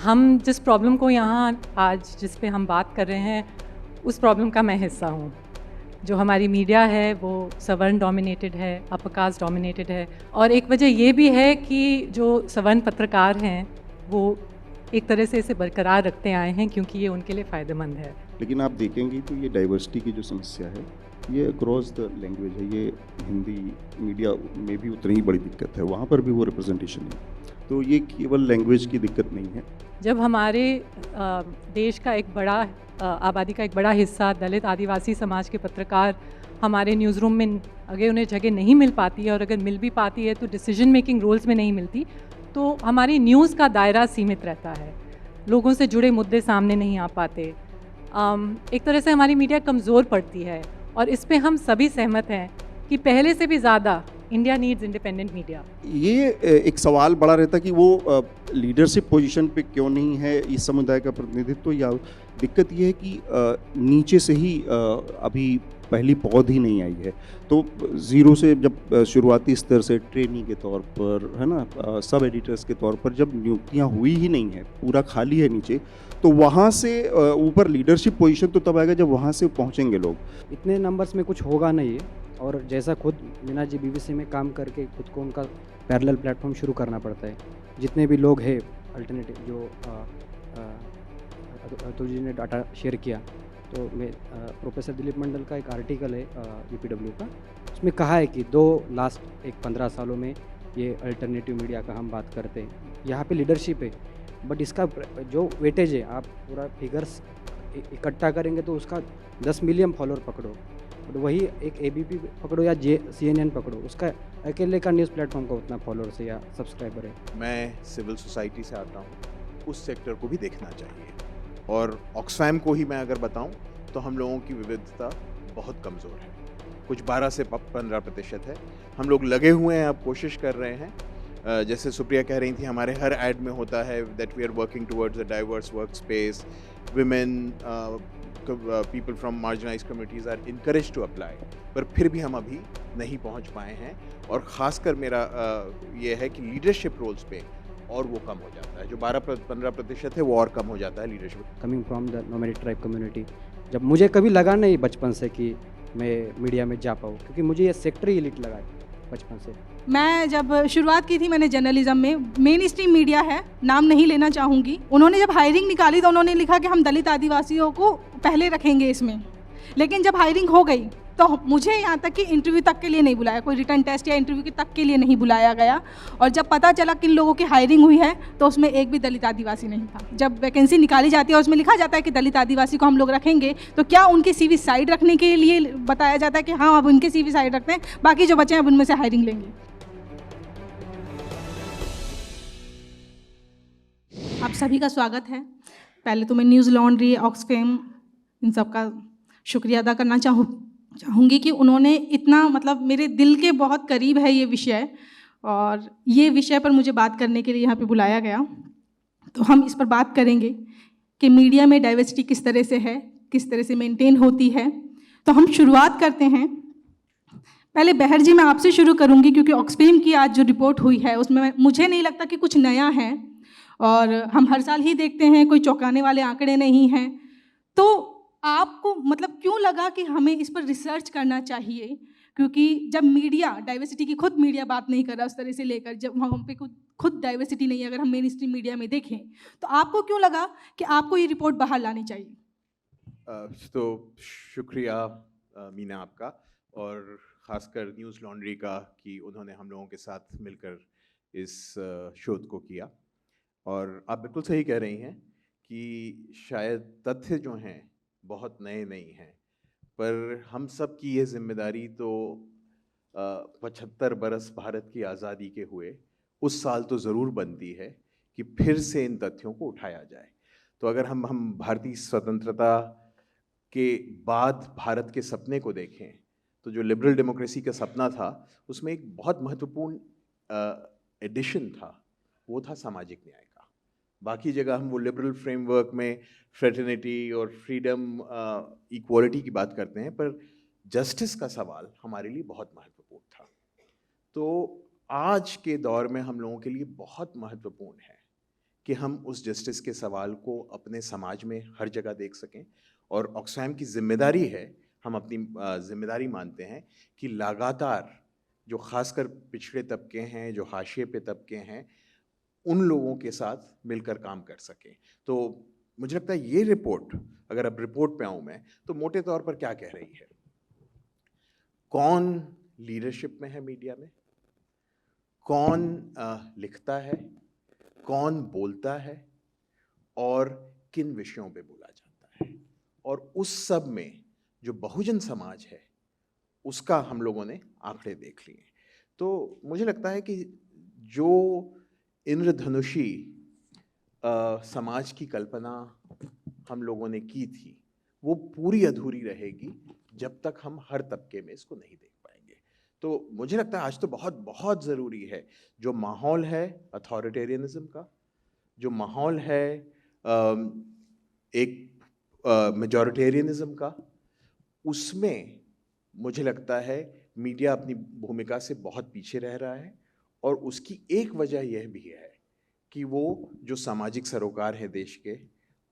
हम जिस प्रॉब्लम को यहाँ आज जिस पे हम बात कर रहे हैं, उस प्रॉब्लम का मैं हिस्सा हूँ। जो हमारी मीडिया है वो सवर्ण डोमिनेटेड है, अपर कास्ट डोमिनेटेड है, और एक वजह ये भी है कि जो सवर्ण पत्रकार हैं वो एक तरह से इसे बरकरार रखते आए हैं क्योंकि ये उनके लिए फ़ायदेमंद है। लेकिन आप देखेंगे तो ये डाइवर्सिटी की जो समस्या है, ये अक्रॉस द लैंग्वेज है। ये हिंदी मीडिया में भी उतनी ही बड़ी दिक्कत है, वहाँ पर भी वो रिप्रेजेंटेशन है। तो ये केवल लैंग्वेज की दिक्कत नहीं है। जब हमारे देश का एक बड़ा आबादी का एक बड़ा हिस्सा दलित आदिवासी समाज के पत्रकार हमारे न्यूज़ रूम में अगर उन्हें जगह नहीं मिल पाती है, और अगर मिल भी पाती है तो डिसीजन मेकिंग रोल्स में नहीं मिलती, तो हमारी न्यूज़ का दायरा सीमित रहता है, लोगों से जुड़े मुद्दे सामने नहीं आ पाते। एक तरह से हमारी मीडिया कमज़ोर पड़ती है, और इस पे हम सभी सहमत हैं कि पहले से भी ज़्यादा इंडिया नीड्स इंडिपेंडेंट मीडिया। ये एक सवाल बड़ा रहता कि वो लीडरशिप पोजीशन पे क्यों नहीं है इस समुदाय का प्रतिनिधित्व, या दिक्कत ये है कि नीचे से ही अभी पहली पौध ही नहीं आई है। तो ज़ीरो से जब शुरुआती स्तर से ट्रेनी के तौर पर, है ना, सब एडिटर्स के तौर पर जब नियुक्तियां हुई ही नहीं है, पूरा खाली है नीचे, तो वहाँ से ऊपर लीडरशिप पोजीशन तो तब आएगा जब वहाँ से पहुँचेंगे लोग। इतने नंबर्स में कुछ होगा नहीं है, और जैसा खुद मीना जी बीबीसी में काम करके खुद को उनका पैरेलल प्लेटफॉर्म शुरू करना पड़ता है। जितने भी लोग हैं अल्टरनेटिव, जो अतुल जी ने डाटा शेयर किया, तो मैं प्रोफेसर दिलीप मंडल का एक आर्टिकल है यूपीडब्ल्यू का, उसमें कहा है कि लास्ट 15 सालों में ये अल्टरनेटिव मीडिया का हम बात करते हैं, यहाँ पे लीडरशिप है, बट इसका जो वेटेज है, आप पूरा फिगर्स इकट्ठा करेंगे तो उसका 10 मिलियन फॉलोअर पकड़ो, बट वही एक एबीपी पकड़ो या CNN पकड़ो, उसका अकेले का न्यूज़ प्लेटफॉर्म का उतना फॉलोअर्स है या सब्सक्राइबर है। मैं सिविल सोसाइटी से आता हूँ, उस सेक्टर को भी देखना चाहिए। और ऑक्सफैम को ही मैं अगर बताऊँ तो हम लोगों की विविधता बहुत कमज़ोर है, कुछ 12 से 15% है। हम लोग लगे हुए हैं, अब कोशिश कर रहे हैं। जैसे सुप्रिया कह रही थी, हमारे हर ऐड में होता है that we are working towards a diverse work space, women, people from marginalised communities are encourage to apply, पर फिर भी हम अभी नहीं पहुंच पाए हैं। और ख़ासकर मेरा ये है कि लीडरशिप रोल्स पे और वो कम हो जाता है, जो 12-15% है वो और कम हो जाता है leadership. Coming from the nomadic tribe community, जब मुझे कभी लगा नहीं बचपन से कि मैं मीडिया में जा पाऊँ, क्योंकि मुझे ये सेक्टर ही एलिट लगा बचपन से। मैं जब शुरुआत की थी मैंने जर्नलिज्म में, मेन स्ट्रीम मीडिया है, नाम नहीं लेना चाहूँगी, उन्होंने जब हायरिंग निकाली तो उन्होंने लिखा कि हम दलित आदिवासियों को पहले रखेंगे इसमें, लेकिन जब हायरिंग हो गई तो मुझे यहाँ तक कि इंटरव्यू तक के लिए नहीं बुलाया, कोई रिटर्न टेस्ट या इंटरव्यू के तक के लिए नहीं बुलाया गया। और जब पता चला किन लोगों की हायरिंग हुई है तो उसमें एक भी दलित आदिवासी नहीं था। जब वैकेंसी निकाली जाती है और उसमें लिखा जाता है कि दलित आदिवासी को हम लोग रखेंगे, तो क्या उनकी CV साइड रखने के लिए बताया जाता है कि हाँ अब उनके CV साइड रखते हैं, बाकी जो बचे हैं अब उनमें से हायरिंग लेंगे। आप सभी का स्वागत है। पहले तो मैं न्यूज़ लॉन्ड्री, ऑक्सफैम, इन सब का शुक्रिया अदा करना चाहूँगी कि उन्होंने इतना, मतलब मेरे दिल के बहुत करीब है ये विषय, और ये विषय पर मुझे बात करने के लिए यहाँ पे बुलाया गया। तो हम इस पर बात करेंगे कि मीडिया में डाइवर्सिटी किस तरह से है, किस तरह से मेंटेन होती है। तो हम शुरुआत करते हैं। पहले बहर जी, मैं आपसे शुरू करूँगी क्योंकि ऑक्सफैम की आज जो रिपोर्ट हुई है उसमें मुझे नहीं लगता कि कुछ नया है, और हम हर साल ही देखते हैं, कोई चौंकाने वाले आंकड़े नहीं हैं। तो आपको मतलब क्यों लगा कि हमें इस पर रिसर्च करना चाहिए? क्योंकि जब मीडिया डाइवर्सिटी की, खुद मीडिया बात नहीं कर रहा उस तरह से लेकर, जब हम पे खुद डाइवर्सिटी नहीं है, अगर हम मेन स्ट्रीम मीडिया में देखें, तो आपको क्यों लगा कि आपको ये रिपोर्ट बाहर लानी चाहिए? तो शुक्रिया मीना आपका, और ख़ासकर न्यूज़ लॉन्ड्री का कि उन्होंने हम लोगों के साथ मिलकर इस शोध को किया। और आप बिल्कुल सही कह रही हैं कि शायद तथ्य जो हैं बहुत नए नहीं हैं, पर हम सब की ये जिम्मेदारी तो 75 बरस भारत की आज़ादी के हुए उस साल तो ज़रूर बनती है कि फिर से इन तथ्यों को उठाया जाए। तो अगर हम भारतीय स्वतंत्रता के बाद भारत के सपने को देखें, तो जो लिबरल डेमोक्रेसी का सपना था उसमें एक बहुत महत्वपूर्ण एडिशन था, वो था सामाजिक न्याय का। बाकी जगह हम वो लिबरल फ्रेमवर्क में फ्रेटर्निटी और फ्रीडम, इक्वालिटी की बात करते हैं, पर जस्टिस का सवाल हमारे लिए बहुत महत्वपूर्ण था। तो आज के दौर में हम लोगों के लिए बहुत महत्वपूर्ण है कि हम उस जस्टिस के सवाल को अपने समाज में हर जगह देख सकें। और ऑक्सफैम की जिम्मेदारी है, हम अपनी जिम्मेदारी मानते हैं कि लगातार जो खासकर पिछड़े तबके हैं, जो हाशिए पे तबके हैं, उन लोगों के साथ मिलकर काम कर सकें। तो मुझे लगता है ये रिपोर्ट, अगर अब रिपोर्ट पे आऊँ मैं, तो मोटे तौर पर क्या कह रही है? कौन लीडरशिप में है मीडिया में, कौन लिखता है, कौन बोलता है और किन विषयों पे बोला जाता है, और उस सब में जो बहुजन समाज है उसका हम लोगों ने आंकड़े देख लिए। तो मुझे लगता है कि जो इंद्रधनुषी समाज की कल्पना हम लोगों ने की थी, वो पूरी अधूरी रहेगी जब तक हम हर तबके में इसको नहीं देख पाएंगे। तो मुझे लगता है आज तो बहुत बहुत ज़रूरी है, जो माहौल है अथॉरिटेरियनिज्म का, जो माहौल है एक मेजॉरिटेरियनिज्म का, उसमें मुझे लगता है मीडिया अपनी भूमिका से बहुत पीछे रह रहा है। और उसकी एक वजह यह भी है कि वो जो सामाजिक सरोकार है देश के,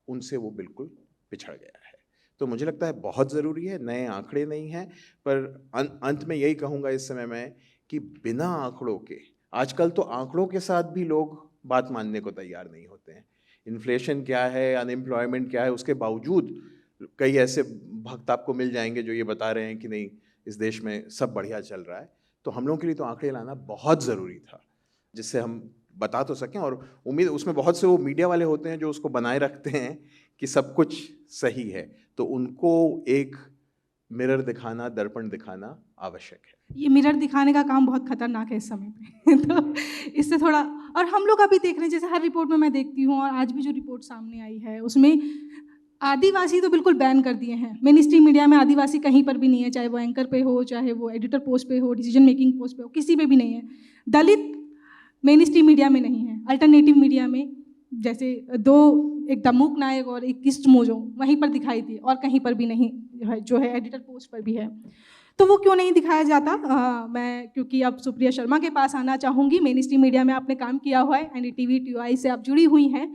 उनसे वो बिल्कुल पिछड़ गया है। तो मुझे लगता है बहुत ज़रूरी है, नए आंकड़े नहीं हैं, पर अंत में यही कहूँगा इस समय में कि बिना आंकड़ों के, आजकल तो आंकड़ों के साथ भी लोग बात मानने को तैयार नहीं होते हैं। इन्फ्लेशन क्या है, अनएम्प्लॉयमेंट क्या है, उसके बावजूद कई ऐसे भक्त आपको मिल जाएंगे जो ये बता रहे हैं कि नहीं, इस देश में सब बढ़िया चल रहा है। तो हम लोगों के लिए तो आंकड़े लाना बहुत ज़रूरी था, जिससे हम बता तो सकें। और उम्मीद, उसमें बहुत से वो मीडिया वाले होते हैं जो उसको बनाए रखते हैं कि सब कुछ सही है, तो उनको एक मिरर दिखाना, दर्पण दिखाना आवश्यक है। ये मिरर दिखाने का काम बहुत खतरनाक है इस समय पे तो इससे थोड़ा, और हम लोग अभी देख रहे हैं, जैसे हर रिपोर्ट में मैं देखती हूँ, और आज भी जो रिपोर्ट सामने आई है उसमें आदिवासी तो बिल्कुल बैन कर दिए हैं। मेन स्ट्रीम मीडिया में आदिवासी कहीं पर भी नहीं है, चाहे वो एंकर पे हो, चाहे वो एडिटर पोस्ट पे हो, डिसीजन मेकिंग पोस्ट पे हो, किसी पे भी नहीं है। दलित मेन स्ट्रीम मीडिया में नहीं है, अल्टरनेटिव मीडिया में जैसे दो, एक दमुक नायक और एक किस्ट मोजो, वहीं पर दिखाई दी, और कहीं पर भी नहीं है, जो है एडिटर पोस्ट पर भी है। तो वो क्यों नहीं दिखाया जाता? मैं क्योंकि अब सुप्रिया शर्मा के पास आना चाहूँगी। मेन स्ट्रीम मीडिया में आपने काम किया हुआ है, एनडीटीवी, टीआई से आप जुड़ी हुई हैं,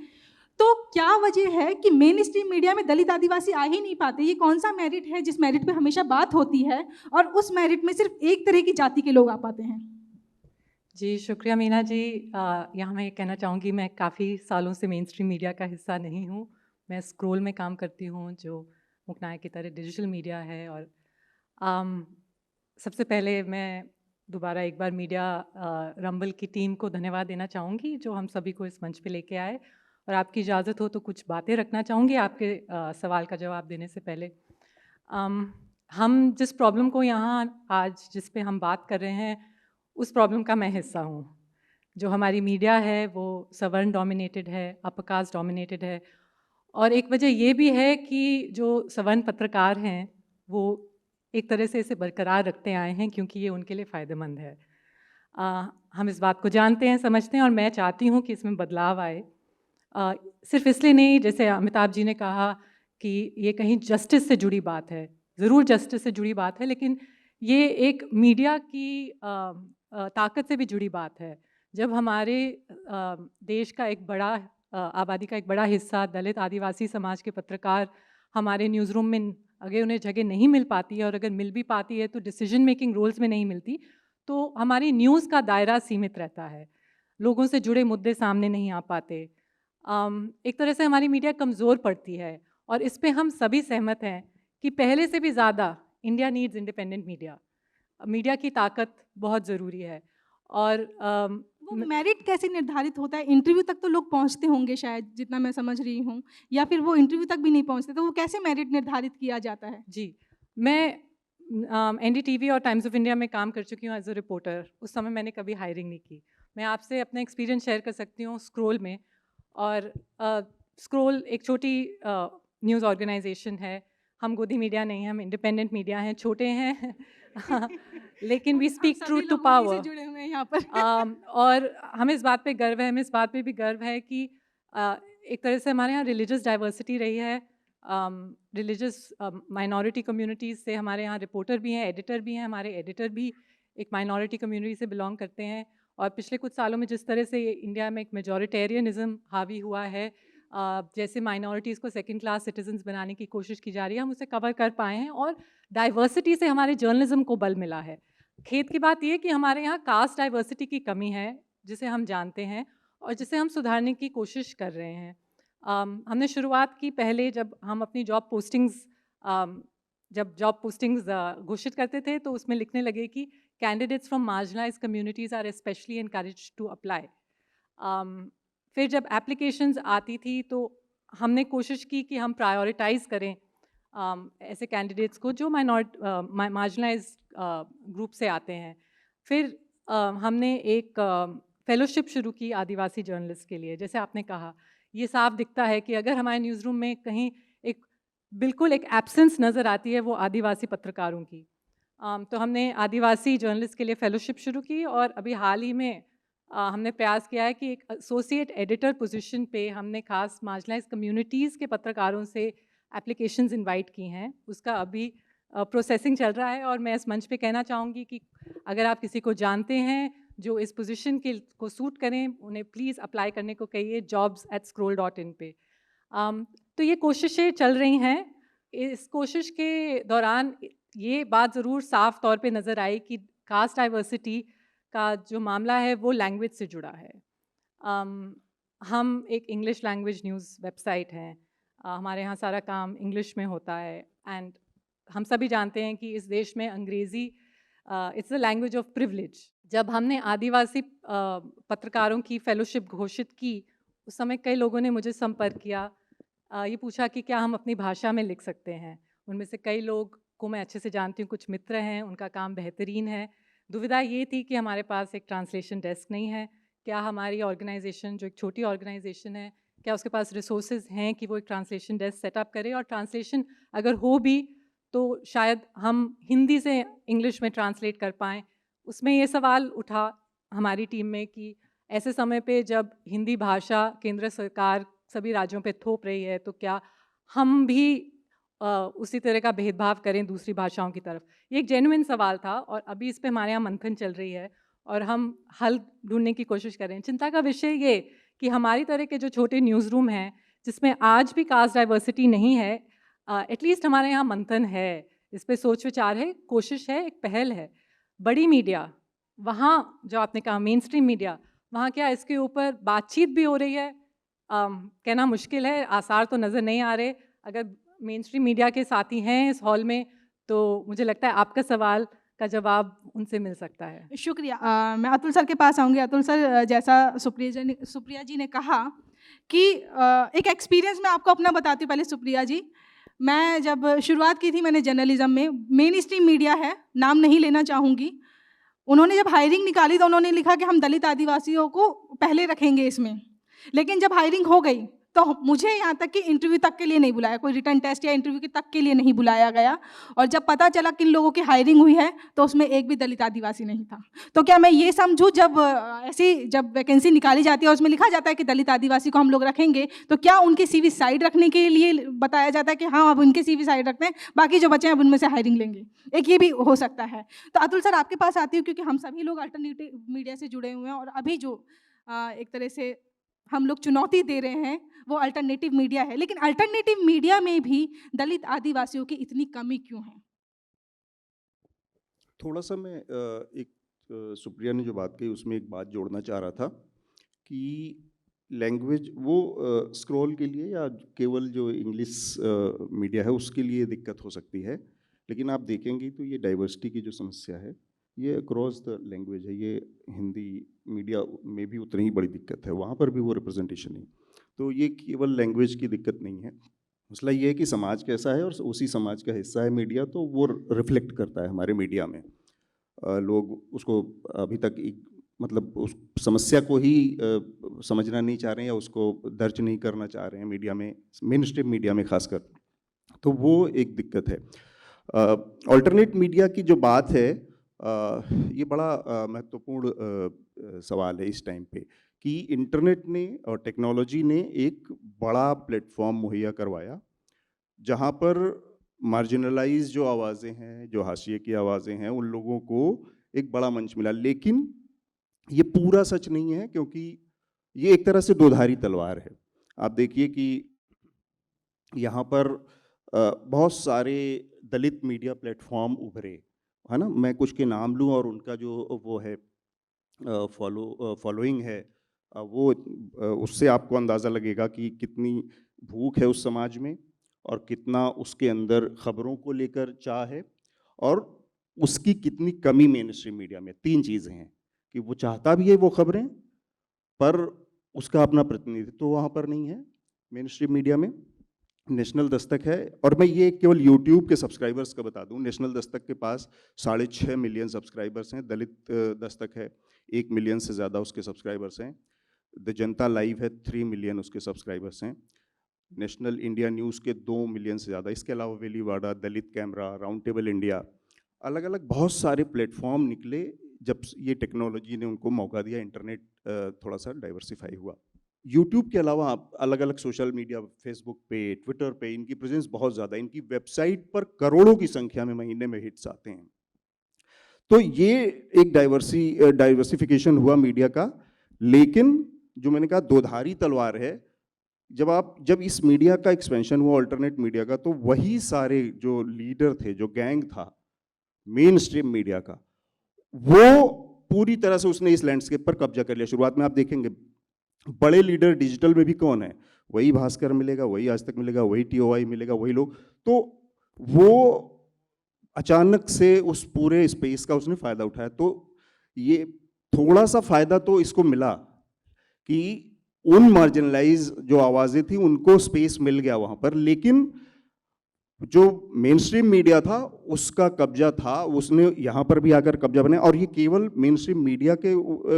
तो क्या वजह है कि मेन स्ट्रीम मीडिया में दलित आदिवासी आ ही नहीं पाते? ये कौन सा मेरिट है जिस मेरिट पे हमेशा बात होती है, और उस मेरिट में सिर्फ एक तरह की जाति के लोग आ पाते हैं? जी, शुक्रिया मीना जी। यहाँ मैं ये कहना चाहूँगी, मैं काफ़ी सालों से मेन स्ट्रीम मीडिया का हिस्सा नहीं हूँ। मैं स्क्रोल में काम करती हूँ, जो मुकनायक की तरह डिजिटल मीडिया है। और सबसे पहले मैं दोबारा एक बार मीडिया रंबल की टीम को धन्यवाद देना चाहूँगी, जो हम सभी को इस मंच पे लेके आए। और आपकी इजाज़त हो तो कुछ बातें रखना चाहूँगी आपके सवाल का जवाब देने से पहले। हम जिस प्रॉब्लम को यहाँ आज जिस पे हम बात कर रहे हैं, उस प्रॉब्लम का मैं हिस्सा हूँ। जो हमारी मीडिया है वो सवर्ण डोमिनेटेड है, अपर कास्ट डोमिनेटेड है। और एक वजह ये भी है कि जो सवर्ण पत्रकार हैं वो एक तरह से इसे बरकरार रखते आए हैं, क्योंकि ये उनके लिए फ़ायदेमंद है। हम इस बात को जानते हैं, समझते हैं, और मैं चाहती हूँ कि इसमें बदलाव आए। सिर्फ इसलिए नहीं, जैसे अमिताभ जी ने कहा कि ये कहीं जस्टिस से जुड़ी बात है, ज़रूर जस्टिस से जुड़ी बात है, लेकिन ये एक मीडिया की ताकत से भी जुड़ी बात है। जब हमारे देश का एक बड़ा आबादी का एक बड़ा हिस्सा दलित आदिवासी समाज के पत्रकार हमारे न्यूज़ रूम में, अगर उन्हें जगह नहीं मिल पाती है, और अगर मिल भी पाती है तो डिसीजन मेकिंग रोल्स में नहीं मिलती, तो हमारी न्यूज़ का दायरा सीमित रहता है, लोगों से जुड़े मुद्दे सामने नहीं आ पाते। एक तरह से हमारी मीडिया कमज़ोर पड़ती है, और इस पे हम सभी सहमत हैं कि पहले से भी ज़्यादा India needs independent media. Media की ताकत बहुत ज़रूरी है। और वो मेरिट कैसे निर्धारित होता है? इंटरव्यू तक तो लोग पहुंचते होंगे शायद, जितना मैं समझ रही हूँ, या फिर वो इंटरव्यू तक भी नहीं पहुंचते, तो वो कैसे मेरिट निर्धारित किया जाता है? जी, मैं एनडीटीवी और टाइम्स ऑफ इंडिया में काम कर चुकी हूँ एज अ रिपोर्टर। उस समय मैंने कभी हायरिंग नहीं की। मैं आपसे अपना एक्सपीरियंस शेयर कर सकती हूँ स्क्रोल में। और स्क्रोल एक छोटी न्यूज़ ऑर्गेनाइजेशन है। हम गोदी मीडिया नहीं हैं, हम इंडिपेंडेंट मीडिया हैं, छोटे हैं लेकिन we speak truth to power. जुड़े हुए हैं यहाँ पर और हमें इस बात पे गर्व है, हमें इस बात पे भी गर्व है कि एक तरह से हमारे यहाँ रिलीजियस डाइवर्सिटी रही है। रिलीजियस माइनॉरिटी कम्युनिटीज़ से हमारे यहाँ रिपोर्टर भी हैं, एडिटर भी हैं। हमारे एडिटर भी एक माइनॉरिटी कम्युनिटी से बिलोंग करते हैं। और पिछले कुछ सालों में जिस तरह से इंडिया में एक मेजॉरिटेरियनिज्म हावी हुआ है, जैसे माइनॉरिटीज़ को सेकंड क्लास सिटीजन्स बनाने की कोशिश की जा रही है, हम उसे कवर कर पाए हैं और डाइवर्सिटी से हमारे जर्नलिज्म को बल मिला है। खेद की बात यह कि हमारे यहाँ कास्ट डाइवर्सिटी की कमी है, जिसे हम जानते हैं और जिसे हम सुधारने की कोशिश कर रहे हैं। हमने शुरुआत की पहले जब हम अपनी जॉब पोस्टिंग्स घोषित करते थे तो उसमें लिखने लगे कि candidates from marginalised communities are specially encouraged to apply. फिर जब एप्लीकेशंस आती थी तो हमने कोशिश की कि हम प्रायोरिटाइज करें ऐसे कैंडिडेट्स को जो मार्जिनलाइज्ड ग्रुप से आते हैं। फिर हमने एक फेलोशिप शुरू की आदिवासी जर्नलिस्ट के लिए। जैसे आपने कहा, ये साफ दिखता है कि अगर हमारे न्यूज़ रूम में कहीं बिल्कुल एक एब्सेंस नज़र आती है वो आदिवासी पत्रकारों की। तो हमने आदिवासी जर्नलिस्ट के लिए फेलोशिप शुरू की और अभी हाल ही में हमने प्रयास किया है कि एक एसोसिएट एडिटर पोजीशन पे हमने खास मार्जिनलाइज्ड कम्युनिटीज़ के पत्रकारों से एप्लीकेशंस इनवाइट की हैं। उसका अभी प्रोसेसिंग चल रहा है और मैं इस मंच पे कहना चाहूँगी कि अगर आप किसी को जानते हैं जो इस पोजीशन को सूट करें, उन्हें प्लीज़ अप्लाई करने को कहिए jobs@scroll.in पे। तो ये कोशिशें चल रही हैं। इस कोशिश के दौरान ये बात ज़रूर साफ तौर पे नज़र आई कि कास्ट डाइवर्सिटी का जो मामला है वो लैंग्वेज से जुड़ा है। हम एक इंग्लिश लैंग्वेज न्यूज़ वेबसाइट हैं, हमारे यहाँ सारा काम इंग्लिश में होता है एंड हम सभी जानते हैं कि इस देश में अंग्रेज़ी it's the language of privilege. जब हमने आदिवासी पत्रकारों की फेलोशिप घोषित की, उस समय कई लोगों ने मुझे संपर्क किया, ये पूछा कि क्या हम अपनी भाषा में लिख सकते हैं। उनमें से कई लोग को मैं अच्छे से जानती हूँ, कुछ मित्र हैं, उनका काम बेहतरीन है। दुविधा ये थी कि हमारे पास एक ट्रांसलेशन डेस्क नहीं है। क्या हमारी ऑर्गेनाइजेशन, जो एक छोटी ऑर्गेनाइजेशन है, क्या उसके पास रिसोर्सेज हैं कि वो एक ट्रांसलेशन डेस्क सेटअप करे, और ट्रांसलेशन अगर हो भी तो शायद हम हिंदी से इंग्लिश में ट्रांसलेट कर पाएँ। उसमें ये सवाल उठा हमारी टीम में कि ऐसे समय पे जब हिंदी भाषा केंद्र सरकार सभी राज्यों पे थोप रही है, तो क्या हम भी उसी तरह का भेदभाव करें दूसरी भाषाओं की तरफ। ये एक जेन्युइन सवाल था और अभी इस पे हमारे यहाँ मंथन चल रही है और हम हल ढूंढने की कोशिश कर रहे हैं। चिंता का विषय ये कि हमारी तरह के जो छोटे न्यूज़ रूम हैं जिसमें आज भी कास्ट डाइवर्सिटी नहीं है, एटलीस्ट हमारे यहाँ मंथन है, इस पे सोच विचार है, कोशिश है, एक पहल है। बड़ी मीडिया, वहाँ जो आपने कहा मेन स्ट्रीम मीडिया, वहाँ क्या इसके ऊपर बातचीत भी हो रही है? कहना मुश्किल है, आसार तो नज़र नहीं आ रहे। अगर मेन स्ट्रीम मीडिया के साथी हैं इस हॉल में तो मुझे लगता है आपका सवाल का जवाब उनसे मिल सकता है। शुक्रिया। मैं अतुल सर के पास आऊँगी। अतुल सर, जैसा सुप्रिया जी ने कहा कि एक एक्सपीरियंस मैं आपको अपना बताती हूँ। पहले सुप्रिया जी, मैं जब शुरुआत की थी मैंने जर्नलिज्म में, मेन स्ट्रीम मीडिया है, नाम नहीं लेना चाहूँगी, उन्होंने जब हायरिंग निकाली तो उन्होंने लिखा कि हम दलित आदिवासियों को पहले रखेंगे इसमें। लेकिन जब हायरिंग हो गई तो मुझे यहाँ तक कि इंटरव्यू तक के लिए नहीं बुलाया, कोई रिटर्न टेस्ट या इंटरव्यू तक के लिए नहीं बुलाया गया। और जब पता चला किन लोगों की हायरिंग हुई है तो उसमें एक भी दलित आदिवासी नहीं था। तो क्या मैं ये समझूँ, जब वैकेंसी निकाली जाती है और उसमें लिखा जाता है कि दलित आदिवासी को हम लोग रखेंगे, तो क्या उनकी CV साइड रखने के लिए बताया जाता है कि हाँ अब उनके CV साइड रखते हैं, बाकी जो बच्चे हैं अब उनमें से हायरिंग लेंगे? एक ये भी हो सकता है। तो अतुल सर आपके पास आती हूँ क्योंकि हम सभी लोग अल्टरनेटिव मीडिया से जुड़े हुए हैं और अभी जो एक तरह से हम लोग चुनौती दे रहे हैं वो अल्टरनेटिव मीडिया है। लेकिन अल्टरनेटिव मीडिया में भी दलित आदिवासियों की इतनी कमी क्यों है? थोड़ा सा मैं सुप्रिया ने जो बात कही उसमें एक बात जोड़ना चाह रहा था कि लैंग्वेज वो स्क्रॉल के लिए या केवल जो इंग्लिश मीडिया है उसके लिए दिक्कत हो सकती है, लेकिन आप देखेंगे तो ये डाइवर्सिटी की जो समस्या है ये अक्रॉस द लैंग्वेज है। ये हिंदी मीडिया में भी उतनी ही बड़ी दिक्कत है, वहाँ पर भी वो रिप्रेजेंटेशन नहीं। तो ये केवल लैंग्वेज की दिक्कत नहीं है, मसला ये है कि समाज कैसा है और उसी समाज का हिस्सा है मीडिया, तो वो रिफ्लेक्ट करता है हमारे मीडिया में। लोग उसको अभी तक मतलब उस समस्या को ही समझना नहीं चाह रहे हैं या उसको दर्ज नहीं करना चाह रहे हैं मीडिया में, मेन स्ट्रीम मीडिया में खासकर, तो वो एक दिक्कत है। अल्टरनेट मीडिया की जो बात है ये बड़ा महत्वपूर्ण सवाल है इस टाइम पे कि इंटरनेट ने और टेक्नोलॉजी ने एक बड़ा प्लेटफॉर्म मुहैया करवाया जहाँ पर मार्जिनलाइज जो आवाज़ें हैं, जो हाशिए की आवाज़ें हैं, उन लोगों को एक बड़ा मंच मिला। लेकिन ये पूरा सच नहीं है, क्योंकि ये एक तरह से दोधारी तलवार है। आप देखिए कि यहाँ पर बहुत सारे दलित मीडिया प्लेटफॉर्म उभरे, है ना? मैं कुछ के नाम लूँ और उनका जो वो है फॉलोइंग है, उससे आपको अंदाज़ा लगेगा कि कितनी भूख है उस समाज में और कितना उसके अंदर खबरों को लेकर चाह है, और उसकी कितनी कमी मेन स्ट्रीम मीडिया में। तीन चीज़ें हैं कि वो चाहता भी है वो खबरें, पर उसका अपना प्रतिनिधित्व वहाँ पर नहीं है मेन स्ट्रीम मीडिया में। नेशनल दस्तक है, और मैं ये केवल यूट्यूब के सब्सक्राइबर्स का बता दूं, नेशनल दस्तक के पास 6.5 मिलियन सब्सक्राइबर्स हैं। दलित दस्तक है 1 मिलियन से ज़्यादा उसके सब्सक्राइबर्स हैं। द जनता लाइव है 3 मिलियन उसके सब्सक्राइबर्स हैं। नेशनल इंडिया न्यूज़ के 2 मिलियन से ज़्यादा। इसके अलावा वेलीवाड़ा, दलित कैमरा, राउंड टेबल इंडिया, अलग अलग बहुत सारे प्लेटफॉर्म निकले जब ये टेक्नोलॉजी ने उनको मौका दिया, इंटरनेट थोड़ा सा डाइवर्सिफाई हुआ। यूट्यूब के अलावा आप अलग अलग सोशल मीडिया, फेसबुक पे, ट्विटर पे, इनकी प्रेजेंस बहुत ज़्यादा। इनकी वेबसाइट पर करोड़ों की संख्या में महीने में हिट्स आते हैं। तो ये एक डाइवर्सिफिकेशन हुआ मीडिया का, लेकिन जो मैंने कहा दोधारी तलवार है। जब इस मीडिया का एक्सपेंशन हुआ, अल्टरनेट मीडिया का, तो वही सारे जो लीडर थे, जो गैंग था मेन स्ट्रीम मीडिया का, वो पूरी तरह से उसने इस लैंडस्केप पर कब्जा कर लिया। शुरुआत में आप देखेंगे बड़े लीडर डिजिटल में भी कौन है, वही भास्कर मिलेगा, वही आज तक मिलेगा, वही TOI मिलेगा, वही लोग। तो वो अचानक से उस पूरे स्पेस का उसने फायदा उठाया। तो ये थोड़ा सा फायदा तो इसको मिला कि उन मार्जिनलाइज जो आवाजें थी उनको स्पेस मिल गया वहां पर, लेकिन जो मेन स्ट्रीम मीडिया था उसका कब्जा था, उसने यहाँ पर भी आकर कब्जा बनाया। और ये केवल मेन स्ट्रीम मीडिया के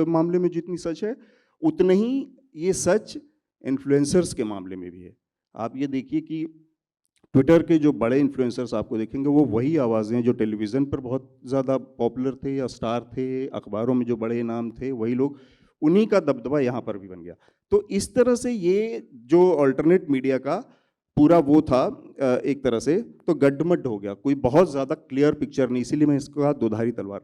मामले में जितनी सच है, उतने ही ये सच इन्फ्लुएंसर्स के मामले में भी है। आप ये देखिए कि ट्विटर के जो बड़े इन्फ्लुएंसर्स आपको देखेंगे, वो वही आवाज़ें जो टेलीविज़न पर बहुत ज़्यादा पॉपुलर थे या स्टार थे, अखबारों में जो बड़े नाम थे, वही लोग, उन्हीं का दबदबा यहाँ पर भी बन गया। तो इस तरह से ये जो अल्टरनेट मीडिया का पूरा वो था एक तरह से, तो गड्ढमड्ढ हो गया, कोई बहुत ज़्यादा क्लियर पिक्चर नहीं। इसीलिए मैं इसको कहा दोधारी तलवार।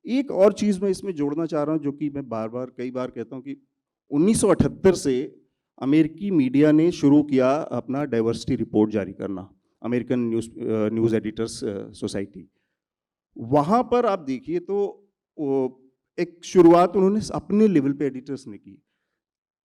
एक और चीज़ मैं इसमें जोड़ना चाह रहा हूँ, जो कि मैं कई बार कहता हूँ कि 1978 से अमेरिकी मीडिया ने शुरू किया अपना डाइवर्सिटी रिपोर्ट जारी करना, अमेरिकन न्यूज़ एडिटर्स सोसाइटी। वहाँ पर आप देखिए तो एक शुरुआत उन्होंने अपने लेवल पे एडिटर्स ने की।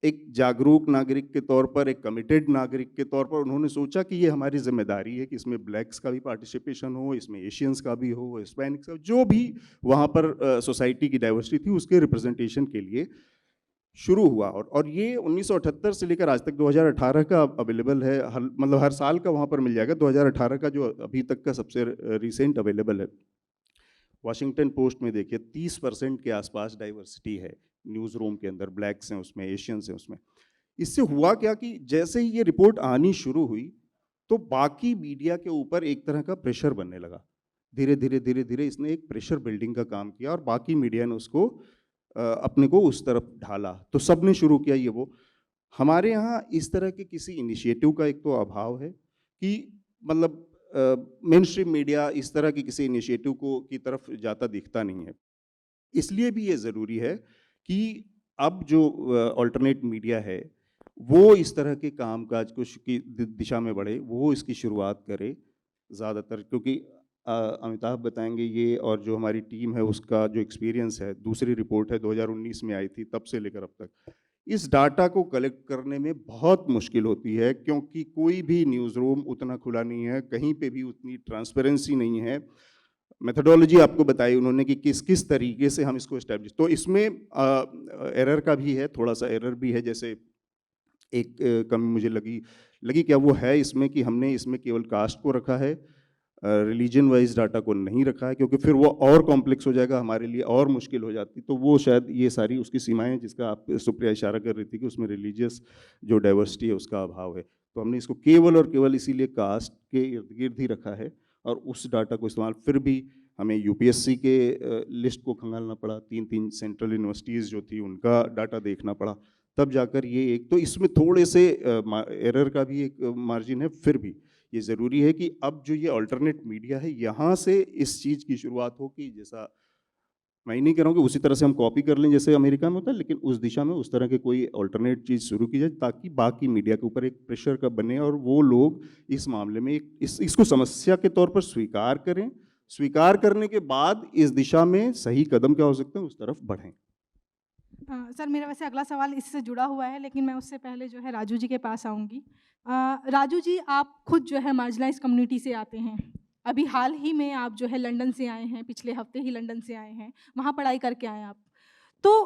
एक जागरूक नागरिक के तौर पर, एक कमिटेड नागरिक के तौर पर उन्होंने सोचा कि ये हमारी जिम्मेदारी है कि इसमें ब्लैक्स का भी पार्टिसिपेशन हो, इसमें एशियंस का भी हो, हिस्पैनिक्स का, जो भी वहाँ पर सोसाइटी की डाइवर्सिटी थी उसके रिप्रेजेंटेशन के लिए शुरू हुआ। और ये 1978 से लेकर आज तक 2018 का अवेलेबल है, मतलब हर साल का वहाँ पर मिल जाएगा। 2018 का जो अभी तक का सबसे रिसेंट अवेलेबल है। वाशिंगटन पोस्ट में देखिए 30% के आसपास डाइवर्सिटी है न्यूज़ रूम के अंदर, ब्लैक्स हैं उसमें, एशियंस हैं उसमें। इससे हुआ क्या कि जैसे ही ये रिपोर्ट आनी शुरू हुई तो बाकी मीडिया के ऊपर एक तरह का प्रेशर बनने लगा। धीरे धीरे इसने एक प्रेशर बिल्डिंग का काम किया और बाकी मीडिया ने उसको अपने को उस तरफ ढाला। तो सब ने शुरू किया ये वो। हमारे यहाँ इस तरह के किसी इनिशिएटिव का एक तो अभाव है कि मतलब मेन स्ट्रीम मीडिया इस तरह की किसी इनिशिएटिव की तरफ जाता दिखता नहीं है। इसलिए भी ये ज़रूरी है कि अब जो अल्टरनेट मीडिया है वो इस तरह के कामकाज की दिशा में बढ़े, वो इसकी शुरुआत करे ज़्यादातर। क्योंकि अमिताभ बताएंगे ये, और जो हमारी टीम है उसका जो एक्सपीरियंस है, दूसरी रिपोर्ट है 2019 में आई थी, तब से लेकर अब तक इस डाटा को कलेक्ट करने में बहुत मुश्किल होती है, क्योंकि कोई भी न्यूज़ रूम उतना खुला नहीं है, कहीं पे भी उतनी ट्रांसपेरेंसी नहीं है। मेथडोलॉजी आपको बताई उन्होंने कि किस किस तरीके से हम इसको इस्टेब्लिश, तो इसमें एरर का भी है, थोड़ा सा एरर भी है। जैसे एक कमी मुझे लगी क्या वो है इसमें कि हमने इसमें केवल कास्ट को रखा है, रिलीजन वाइज डाटा को नहीं रखा है, क्योंकि फिर वो और कॉम्प्लेक्स हो जाएगा, हमारे लिए और मुश्किल हो जाती। तो वो शायद ये सारी उसकी सीमाएं, जिसका आप सुप्रिया इशारा कर रही थी कि उसमें रिलीजियस जो डाइवर्सिटी है उसका अभाव है, तो हमने इसको केवल और केवल इसीलिए कास्ट के इर्द गिर्द ही रखा है। और उस डाटा को इस्तेमाल फिर भी हमें UPSC के लिस्ट को खंगालना पड़ा, 3 सेंट्रल यूनिवर्सिटीज़ जो थी उनका डाटा देखना पड़ा, तब जाकर ये एक, तो इसमें थोड़े से एरर का भी एक मार्जिन है। फिर भी ये ज़रूरी है कि अब जो ये अल्टरनेट मीडिया है, यहाँ से इस चीज़ की शुरुआत हो कि जैसा मैं नहीं कह रहा हूँ कि उसी तरह से हम कॉपी कर लें जैसे अमेरिका में होता है, लेकिन उस दिशा में उस तरह के कोई अल्टरनेट चीज़ शुरू की जाए ताकि बाकी मीडिया के ऊपर एक प्रेशर का बने और वो लोग इस मामले में इसको समस्या के तौर पर स्वीकार करें। स्वीकार करने के बाद इस दिशा में सही कदम क्या हो सकते हैं उस तरफ बढ़ें। सर मेरा वैसे अगला सवाल इससे जुड़ा हुआ है, लेकिन मैं उससे पहले जो है राजू जी के पास आऊँगी। राजू जी, आप खुद जो है मार्जिनलाइज कम्युनिटी से आते हैं। अभी हाल ही में आप जो है लंदन से आए हैं, पिछले हफ्ते ही लंदन से आए हैं, वहाँ पढ़ाई करके आए हैं आप। तो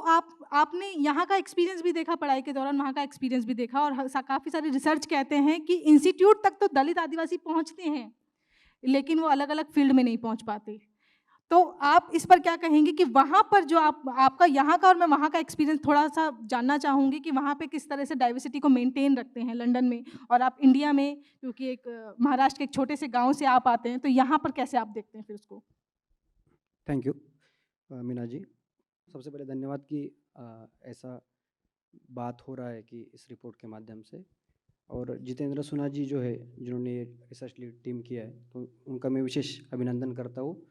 आपने यहाँ का एक्सपीरियंस भी देखा पढ़ाई के दौरान, वहाँ का एक्सपीरियंस भी देखा, और काफ़ी सारे रिसर्च कहते हैं कि इंस्टीट्यूट तक तो दलित आदिवासी पहुँचते हैं, लेकिन वो अलग अलग फील्ड में नहीं पहुँच पाते। तो आप इस पर क्या कहेंगे कि वहाँ पर जो आपका यहाँ का और मैं वहाँ का एक्सपीरियंस थोड़ा सा जानना चाहूँगी कि वहाँ पे किस तरह से डाइवर्सिटी को मेंटेन रखते हैं लंदन में, और आप इंडिया में, क्योंकि एक महाराष्ट्र के एक छोटे से गांव से आप आते हैं, तो यहाँ पर कैसे आप देखते हैं फिर उसको? Thank you Meena ji. सबसे पहले धन्यवाद कि ऐसा बात हो रहा है कि इस रिपोर्ट के माध्यम से, और जितेंद्र सुना जी जो है जिन्होंने रिसर्च लीड टीम किया है, तो उनका मैं विशेष अभिनंदन करता हूँ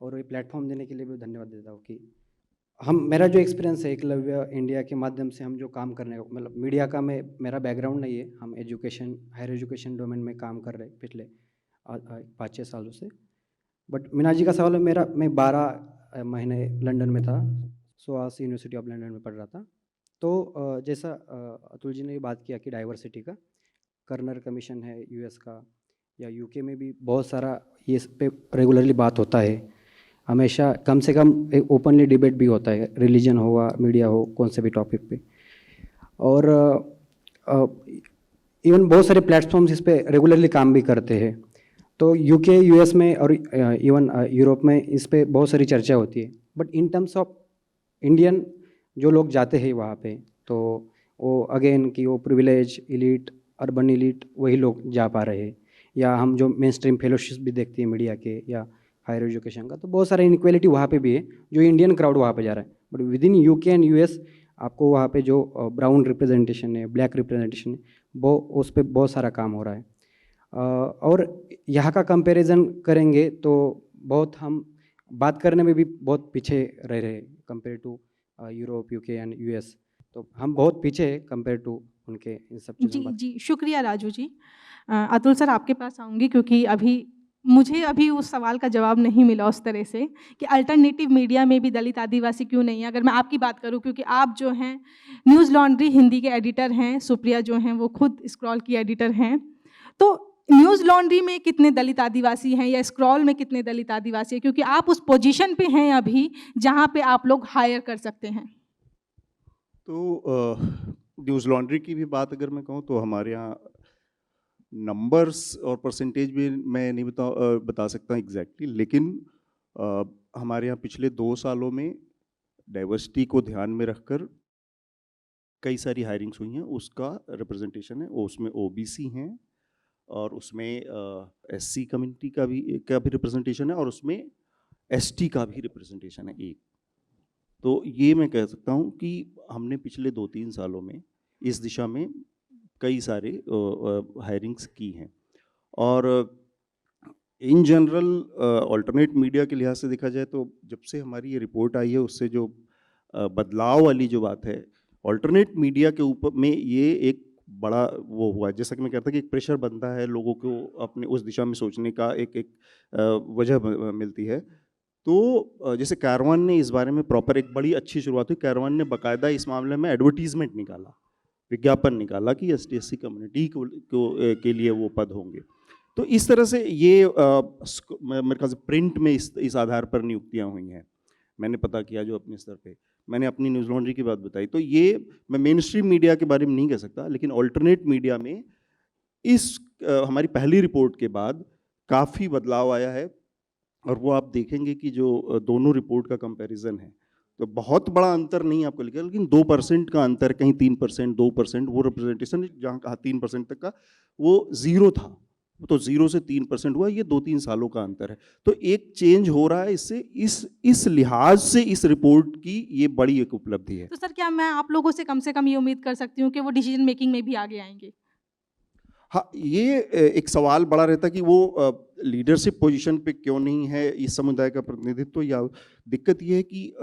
और ये प्लेटफॉर्म देने के लिए भी धन्यवाद देता हूँ कि मेरा जो एक्सपीरियंस है एकलव्य इंडिया के माध्यम से हम जो काम करने का, मतलब मीडिया का मेरा बैकग्राउंड नहीं है, हम हायर एजुकेशन डोमेन में काम कर रहे पिछले 5-6 सालों से। बट मीना जी का सवाल है, मैं 12 महीने लंदन में था, SOAS यूनिवर्सिटी ऑफ लंदन में पढ़ रहा था। तो जैसा अतुल जी ने बात किया कि डाइवर्सिटी का कर्नर कमीशन है US का, या UK में भी बहुत सारा ये इस पे रेगुलरली बात होता है, हमेशा कम से कम एक ओपनली डिबेट भी होता है, रिलीजन हो, मीडिया हो, कौन से भी टॉपिक पे। और इवन बहुत सारे प्लेटफॉर्म्स इस पे रेगुलरली काम भी करते हैं। तो UK US में और इवन यूरोप में इस पे बहुत सारी चर्चा होती है। But in terms of Indian जो लोग जाते हैं वहाँ पे, तो वो अगेन कि वो प्रिविलेज इलीट, अर्बन इलीट वही लोग जा पा रहे हैं, या हम जो मेन स्ट्रीम फेलोशिप भी देखते हैं मीडिया के या हायर एजुकेशन का, तो बहुत सारा इनइक्वालिटी वहाँ पे भी है, जो इंडियन क्राउड वहाँ पे जा रहा है। But with in UK and US आपको वहाँ पे जो ब्राउन रिप्रेजेंटेशन है, ब्लैक रिप्रेजेंटेशन है, वो उस पर बहुत सारा काम हो रहा है। और यहाँ का कंपैरिजन करेंगे तो बहुत हम बात करने में भी बहुत पीछे रह रहे हैं compare to Europe, UK and US। तो हम बहुत पीछे हैं कंपेयर टू उनके इन सब चीज़ों में। जी, शुक्रिया राजू जी। अतुल सर आपके पास आऊँगी, क्योंकि मुझे अभी उस सवाल का जवाब नहीं मिला उस तरह से कि अल्टरनेटिव मीडिया में भी दलित आदिवासी क्यों नहीं है। अगर मैं आपकी बात करूं, क्योंकि आप जो हैं न्यूज़ लॉन्ड्री हिंदी के एडिटर हैं, सुप्रिया जो हैं वो खुद स्क्रॉल की एडिटर हैं, तो न्यूज़ लॉन्ड्री में कितने दलित आदिवासी हैं या स्क्रॉल में कितने दलित आदिवासी हैं, क्योंकि आप उस पोजीशन पे हैं अभी जहां पे आप लोग हायर कर सकते हैं? तो न्यूज़ लॉन्ड्री की भी बात अगर मैं कहूँ तो हमारे यहाँ नंबर्स और परसेंटेज भी मैं नहीं बता सकता एग्जैक्टली, लेकिन हमारे यहाँ पिछले 2 सालों में डाइवर्सिटी को ध्यान में रखकर कई सारी हायरिंग्स हुई हैं, उसका रिप्रेजेंटेशन है। उसमें OBC हैं और उसमें SC कम्युनिटी का भी रिप्रेजेंटेशन है और उसमें ST का भी रिप्रेजेंटेशन है एक। तो ये मैं कह सकता हूँ कि हमने पिछले 2-3 सालों में इस दिशा में कई सारे हायरिंग्स की हैं। और इन जनरल अल्टरनेट मीडिया के लिहाज से देखा जाए तो जब से हमारी ये रिपोर्ट आई है उससे जो बदलाव वाली जो बात है, अल्टरनेट मीडिया के ऊपर में ये एक बड़ा वो हुआ है, जैसा कि मैं कहता कि एक प्रेशर बनता है लोगों को अपने उस दिशा में सोचने का, एक वजह मिलती है। तो जैसे कैरवान ने इस बारे में प्रॉपर एक बड़ी अच्छी शुरुआत हुई। कैरवान ने बाकायदा इस मामले में एडवर्टीजमेंट निकाला, विज्ञापन निकाला कि ST/SC कम्युनिटी के लिए वो पद होंगे। तो इस तरह से ये मेरे ख्याल से प्रिंट में इस आधार पर नियुक्तियां हुई हैं। मैंने पता किया जो अपने स्तर पे, मैंने अपनी न्यूज़ लॉन्ड्री की बात बताई। तो ये मैं मेन स्ट्रीम मीडिया के बारे में नहीं कह सकता, लेकिन अल्टरनेट मीडिया में हमारी पहली रिपोर्ट के बाद काफ़ी बदलाव आया है। और वो आप देखेंगे कि जो दोनों रिपोर्ट का कंपैरिजन है तो बहुत बड़ा अंतर नहीं आपको लिखा, लेकिन 2% का अंतर, कहीं 3%, 2% वो रिप्रेजेंटेशन जहाँ कहा 3% तक का वो 0 था, तो 0 से 3% हुआ। ये 2-3 सालों का अंतर है। तो एक चेंज हो रहा है। इससे इस लिहाज से इस रिपोर्ट की ये बड़ी एक उपलब्धि है। तो सर क्या मैं आप लोगों से कम ये उम्मीद कर सकती हूँ कि वो डिसीजन मेकिंग में भी आगे आएंगे? हाँ, ये एक सवाल बड़ा रहता कि वो लीडरशिप पोजीशन पे क्यों नहीं है इस समुदाय का प्रतिनिधित्व, या दिक्कत ये है कि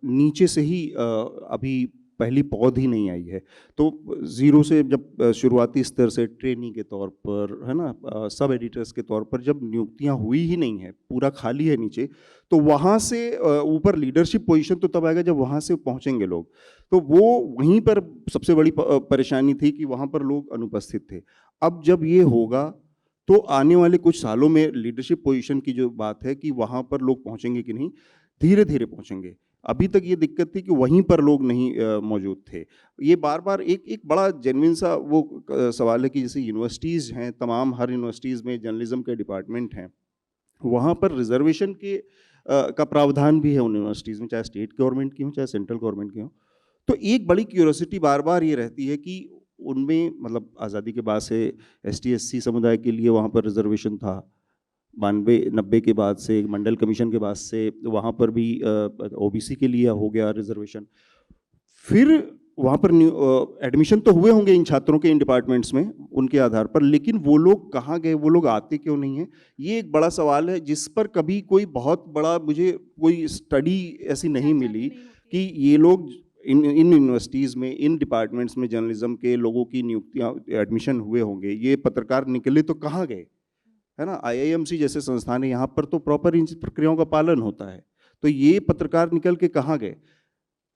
नीचे से ही अभी पहली पौध ही नहीं आई है। तो ज़ीरो से जब शुरुआती स्तर से ट्रेनी के तौर पर, है ना, सब एडिटर्स के तौर पर जब नियुक्तियां हुई ही नहीं है, पूरा खाली है नीचे, तो वहाँ से ऊपर लीडरशिप पोजीशन तो तब आएगा जब वहाँ से पहुँचेंगे लोग। तो वो वहीं पर सबसे बड़ी परेशानी थी कि वहाँ पर लोग अनुपस्थित थे। अब जब ये होगा तो आने वाले कुछ सालों में लीडरशिप पोजीशन की जो बात है कि वहाँ पर लोग पहुँचेंगे कि नहीं, धीरे धीरे पहुँचेंगे। अभी तक ये दिक्कत थी कि वहीं पर लोग नहीं मौजूद थे। ये बार बार एक बड़ा जेन्युइन सा वो सवाल है कि जैसे यूनिवर्सिटीज़ हैं, तमाम हर यूनिवर्सिटीज़ में जर्नलिज्म के डिपार्टमेंट हैं, वहाँ पर रिजर्वेशन के का प्रावधान भी है उन यूनिवर्सिटीज़ में, चाहे स्टेट गवर्नमेंट की हो चाहे सेंट्रल गवर्नमेंट की हो। तो एक बड़ी क्यूरियोसिटी बार बार ये रहती है कि उनमें, मतलब आज़ादी के बाद से ST SC समुदाय के लिए वहाँ पर रिजर्वेशन था, 92-90 के बाद से मंडल कमीशन के बाद से वहाँ पर भी OBC के लिए हो गया रिजर्वेशन। फिर वहाँ पर एडमिशन तो हुए होंगे इन छात्रों के इन डिपार्टमेंट्स में उनके आधार पर, लेकिन वो लोग कहाँ गए, वो लोग आते क्यों नहीं हैं, ये एक बड़ा सवाल है जिस पर कभी कोई बहुत बड़ा मुझे कोई स्टडी ऐसी नहीं मिली कि ये लोग इन यूनिवर्सिटीज़ में, इन डिपार्टमेंट्स में जर्नलिज्म के लोगों की नियुक्तियाँ, एडमिशन हुए होंगे, ये पत्रकार निकले तो कहाँ गए, है ना। IIMC जैसे संस्थान है, यहाँ पर तो प्रॉपर इन प्रक्रियाओं का पालन होता है, तो ये पत्रकार निकल के कहाँ गए।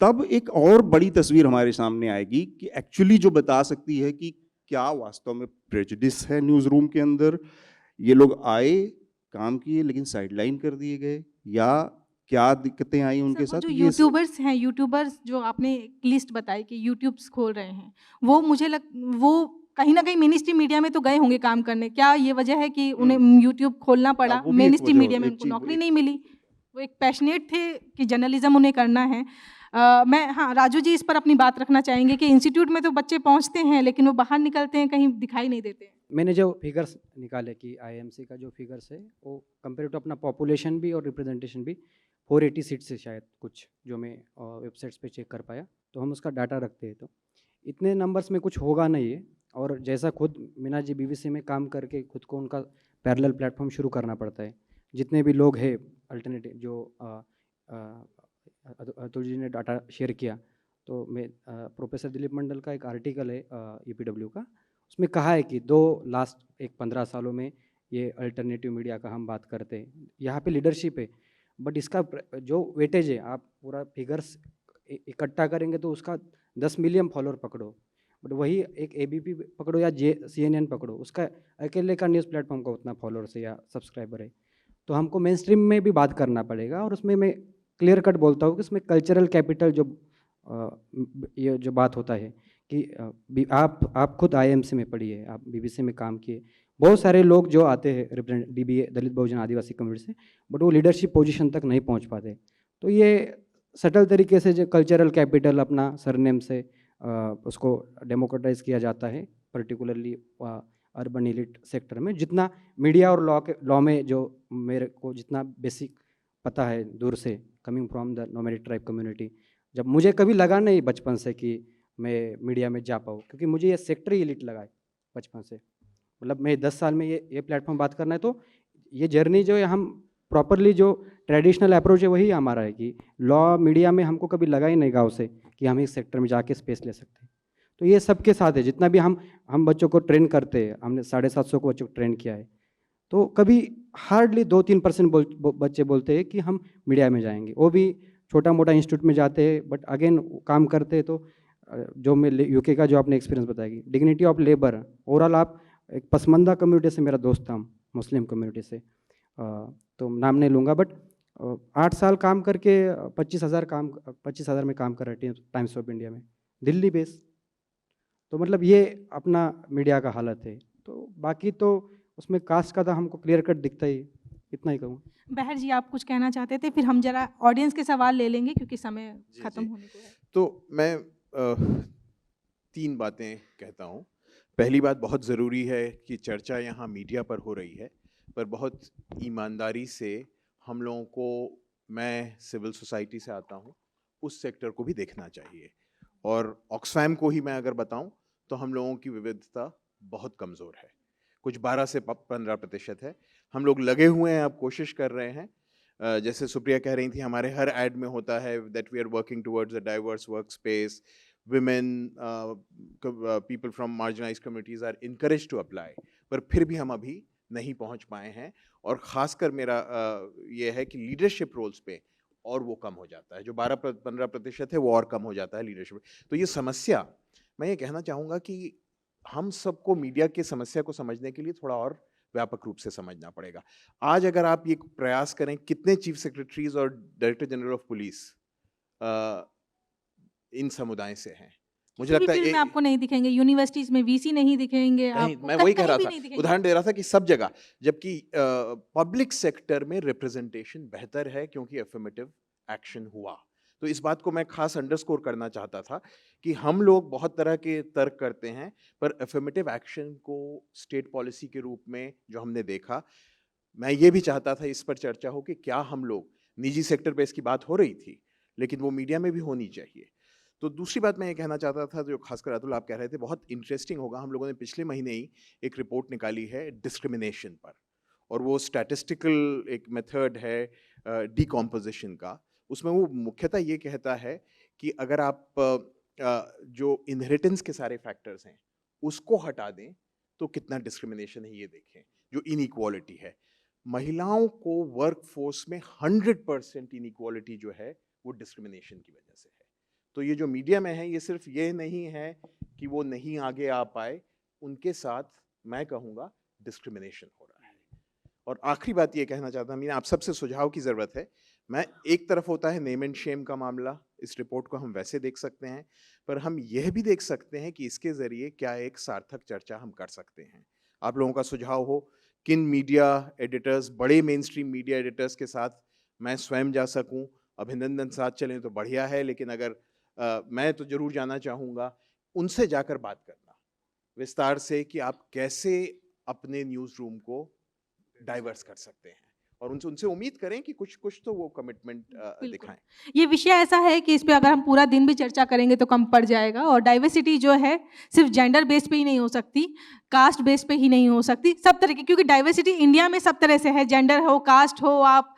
तब एक और बड़ी तस्वीर हमारे सामने आएगी कि एक्चुअली जो बता सकती है कि क्या वास्तव में प्रेजुडिस है न्यूज़ रूम के अंदर, ये लोग आए, काम किए, लेकिन साइडलाइन कर दिए गए, या क्या दिक्कतें आई उनके सर, वो साथ। जो ये यूट्यूबर्स हैं, यूट्यूबर्स जो आपने एक लिस्ट बताई कि यूट्यूब्स खोल रहे हैं, वो मुझे वो कहीं न कहीं मेन स्ट्रीम मीडिया में तो गए होंगे काम करने। क्या ये वजह है कि उन्हें यूट्यूब खोलना पड़ा? वो भी मेन एक स्ट्रीम वजह मीडिया में एक उनको चीज नौकरी नहीं मिली। वो एक पैशनेट थे कि जर्नलिज्म उन्हें करना है। हाँ, राजू जी इस पर अपनी बात रखना चाहेंगे कि इंस्टीट्यूट में तो बच्चे पहुँचते हैं, लेकिन वो बाहर निकलते हैं, कहीं दिखाई नहीं देते हैं। मैंने जो फिगर्स निकाले कि IIMC का जो फिगर्स है वो कंपेयर टू अपना पॉपुलेशन भी और रिप्रेजेंटेशन भी 480 सीट्स से शायद कुछ, जो मैं वेबसाइट्स पे चेक कर पाया, तो हम उसका डाटा रखते हैं। तो इतने नंबर्स में कुछ होगा नहीं है, और जैसा खुद मीना जी BBC में काम करके खुद को उनका पैरेलल प्लेटफॉर्म शुरू करना पड़ता है। जितने भी लोग हैं अल्टरनेटिव, जो अतुल जी ने डाटा शेयर किया, तो मैं प्रोफेसर दिलीप मंडल का एक आर्टिकल है UPW का, उसमें कहा है कि लास्ट 15 सालों में ये अल्टरनेटिव मीडिया का हम बात करते हैं, यहाँ पे लीडरशिप है, बट इसका जो वेटेज है, आप पूरा फिगर्स इकट्ठा करेंगे तो उसका 10 मिलियन फॉलोअर पकड़ो, बट वही एक ABP पकड़ो या CNN पकड़ो, उसका अकेले का न्यूज़ प्लेटफॉर्म का उतना फॉलोअर्स है या सब्सक्राइबर है। तो हमको मेन स्ट्रीम में भी बात करना पड़ेगा, और उसमें मैं क्लियर कट बोलता हूँ कि इसमें कल्चरल कैपिटल ये जो बात होता है कि आप खुद IIMC में पढ़िए, आप BBC में काम किए, बहुत सारे लोग जो आते हैं रिप्रेजेंट DBA दलित बहुजन आदिवासी कम्युनिटी से, बट वो लीडरशिप पोजीशन तक नहीं पहुंच पाते। तो ये सटल तरीके से जो कल्चरल कैपिटल अपना सरनेम से उसको डेमोक्रेटाइज किया जाता है, पर्टिकुलरली अर्बन एलिट सेक्टर में। जितना मीडिया और लॉ में जो मेरे को जितना बेसिक पता है दूर से, coming from the nomadic tribe community, जब मुझे कभी लगा नहीं बचपन से कि मैं मीडिया में जा पाऊँ, क्योंकि मुझे ये सेक्टर ही एलिट लगा है बचपन से। मतलब मैं 10 साल में ये प्लेटफॉर्म बात करना है, तो ये जर्नी जो है, हम प्रॉपरली जो ट्रेडिशनल अप्रोच है वही हमारा है कि लॉ मीडिया में हमको कभी लगा ही नहीं गाँव से कि हम इस सेक्टर में जाके स्पेस ले सकते हैं। तो ये सबके साथ है, जितना भी हम बच्चों को ट्रेन करते हैं, हमने 750 को बच्चों को ट्रेन किया है, तो कभी हार्डली 2-3% बच्चे बोलते हैं कि हम मीडिया में जाएंगे, वो भी छोटा मोटा इंस्टीट्यूट में जाते हैं, बट अगेन काम करते हैं। तो जो मैं UK का जो आपने एक्सपीरियंस बताएगी, डिग्निटी ऑफ लेबर, ओवरऑल आप एक पसमंदा कम्युनिटी से, मेरा दोस्त था मुस्लिम कम्युनिटी से, तो नाम नहीं लूँगा, बट 8 साल काम करके 25,000 में काम कर रहे टाइम्स ऑफ इंडिया में, दिल्ली बेस। तो मतलब ये अपना मीडिया का हालत है। तो बाकी तो उसमें कास्ट का तो हमको क्लियर कट दिखता ही, इतना ही कहूँ। बहर जी, आप कुछ कहना चाहते थे, फिर हम जरा ऑडियंस के सवाल ले लेंगे क्योंकि समय खत्म होने को है। तो मैं 3 बातें कहता हूँ। पहली बात, बहुत ज़रूरी है कि चर्चा यहाँ मीडिया पर हो रही है, पर बहुत ईमानदारी से हम लोगों को, मैं सिविल सोसाइटी से आता हूँ, उस सेक्टर को भी देखना चाहिए। और ऑक्सफैम को ही मैं अगर बताऊँ तो हम लोगों की विविधता बहुत कमज़ोर है। कुछ 12 से 15% है। हम लोग लगे हुए हैं, अब कोशिश कर रहे हैं। जैसे सुप्रिया कह रही थी, हमारे हर ऐड में होता है that we are working towards a diverse work space, women, people from marginalized communities are encouraged to apply, पर फिर भी हम अभी नहीं पहुंच पाए हैं। और ख़ासकर मेरा ये है कि लीडरशिप रोल्स पे और वो कम हो जाता है, जो 12-15% है वो और कम हो जाता है लीडरशिप। तो ये समस्या, मैं ये कहना चाहूँगा कि हम सबको मीडिया की समस्या को समझने के लिए थोड़ा और व्यापक रूप से समझना पड़ेगा। आज अगर आप ये प्रयास करें, कितने चीफ सेक्रेटरीज और डायरेक्टर जनरल ऑफ पुलिस इन समुदाय से हैं? मुझे लगता है में आपको नहीं दिखेंगे, यूनिवर्सिटीज में वीसी नहीं दिखेंगे, नहीं, आपको मैं वही कह कहीं रहा भी था, नहीं दिखेंगे। उदाहरण दे रहा था कि सब जगह, जबकि पब्लिक सेक्टर में रिप्रेजेंटेशन बेहतर है क्योंकि अफर्मेटिव एक्शन हुआ। तो इस बात को मैं खास अंडरस्कोर करना चाहता था कि हम लोग बहुत तरह के तर्क करते हैं, पर अफर्मेटिव एक्शन को स्टेट पॉलिसी के रूप में जो हमने देखा, मैं ये भी चाहता था इस पर चर्चा हो कि क्या हम लोग, निजी सेक्टर पे इसकी बात हो रही थी, लेकिन वो मीडिया में भी होनी चाहिए। तो दूसरी बात मैं ये कहना चाहता था, जो खासकर अतुल आप कह रहे थे, बहुत इंटरेस्टिंग होगा। हम लोगों ने पिछले महीने ही एक रिपोर्ट निकाली है डिस्क्रिमिनेशन पर, और वो स्टैटिस्टिकल एक मेथड है डिकॉम्पोजिशन का। उसमें वो मुख्यतः ये कहता है कि अगर आप जो इनहेरिटेंस के सारे फैक्टर्स हैं उसको हटा दें तो कितना डिस्क्रिमिनेशन है ये देखें। जो इनइक्वालिटी है, महिलाओं को वर्कफोर्स में 100% इनइक्वालिटी जो है वो डिस्क्रिमिनेशन की वजह से है। तो ये जो मीडिया में है, ये सिर्फ ये नहीं है कि वो नहीं आगे आ पाए, उनके साथ मैं कहूँगा डिस्क्रिमिनेशन हो रहा है। और आखिरी बात ये कहना चाहता हूँ, आप सबसे सुझाव की ज़रूरत है। मैं, एक तरफ होता है नेम एंड शेम का मामला, इस रिपोर्ट को हम वैसे देख सकते हैं, पर हम यह भी देख सकते हैं कि इसके ज़रिए क्या एक सार्थक चर्चा हम कर सकते हैं। आप लोगों का सुझाव हो, किन मीडिया एडिटर्स, बड़े मेन स्ट्रीम मीडिया एडिटर्स के साथ मैं स्वयं जा सकूं। अभिनंदन साथ चलें तो बढ़िया है, लेकिन अगर मैं तो जरूर जाना चाहूँगा, उनसे जाकर बात करना विस्तार से कि आप कैसे अपने न्यूज़ रूम को डाइवर्स कर सकते हैं, और उनसे उम्मीद करें कि कुछ तो वो कमिटमेंट दिखाएं। ये विषय ऐसा है कि इस पे अगर हम पूरा दिन भी चर्चा करेंगे तो कम पड़ जाएगा। और डाइवर्सिटी जो है सिर्फ जेंडर बेस पे ही नहीं हो सकती, कास्ट बेस पे ही नहीं हो सकती, सब तरह की, क्योंकि डाइवर्सिटी इंडिया में सब तरह से है, जेंडर हो, कास्ट हो, आप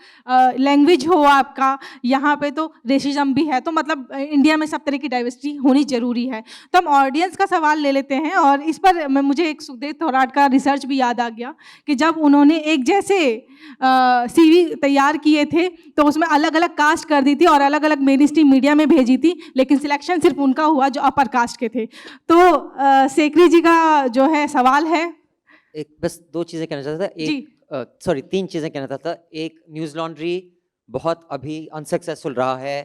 लैंग्वेज हो आपका, यहाँ पे तो रेसिज्म भी है। तो मतलब इंडिया में सब तरह की डाइवर्सिटी होनी जरूरी है। तो हम ऑडियंस का सवाल ले लेते हैं, और इस पर मुझे एक सुखदेव थोराट का रिसर्च भी याद आ गया कि जब उन्होंने एक जैसे CV तैयार किए थे तो उसमें अलग अलग कास्ट कर दी थी और अलग अलग मेन स्ट्रीम मीडिया में भेजी थी, लेकिन सिलेक्शन सिर्फ उनका हुआ जो अपर कास्ट के थे। तो सेकरी जी का जो है सवाल है। एक बस 2 चीज़ें कहना चाहता था। एक सॉरी 3 चीज़ें कहना चाहता था। एक, न्यूज़ लॉन्ड्री बहुत अभी अनसक्सेसफुल रहा है,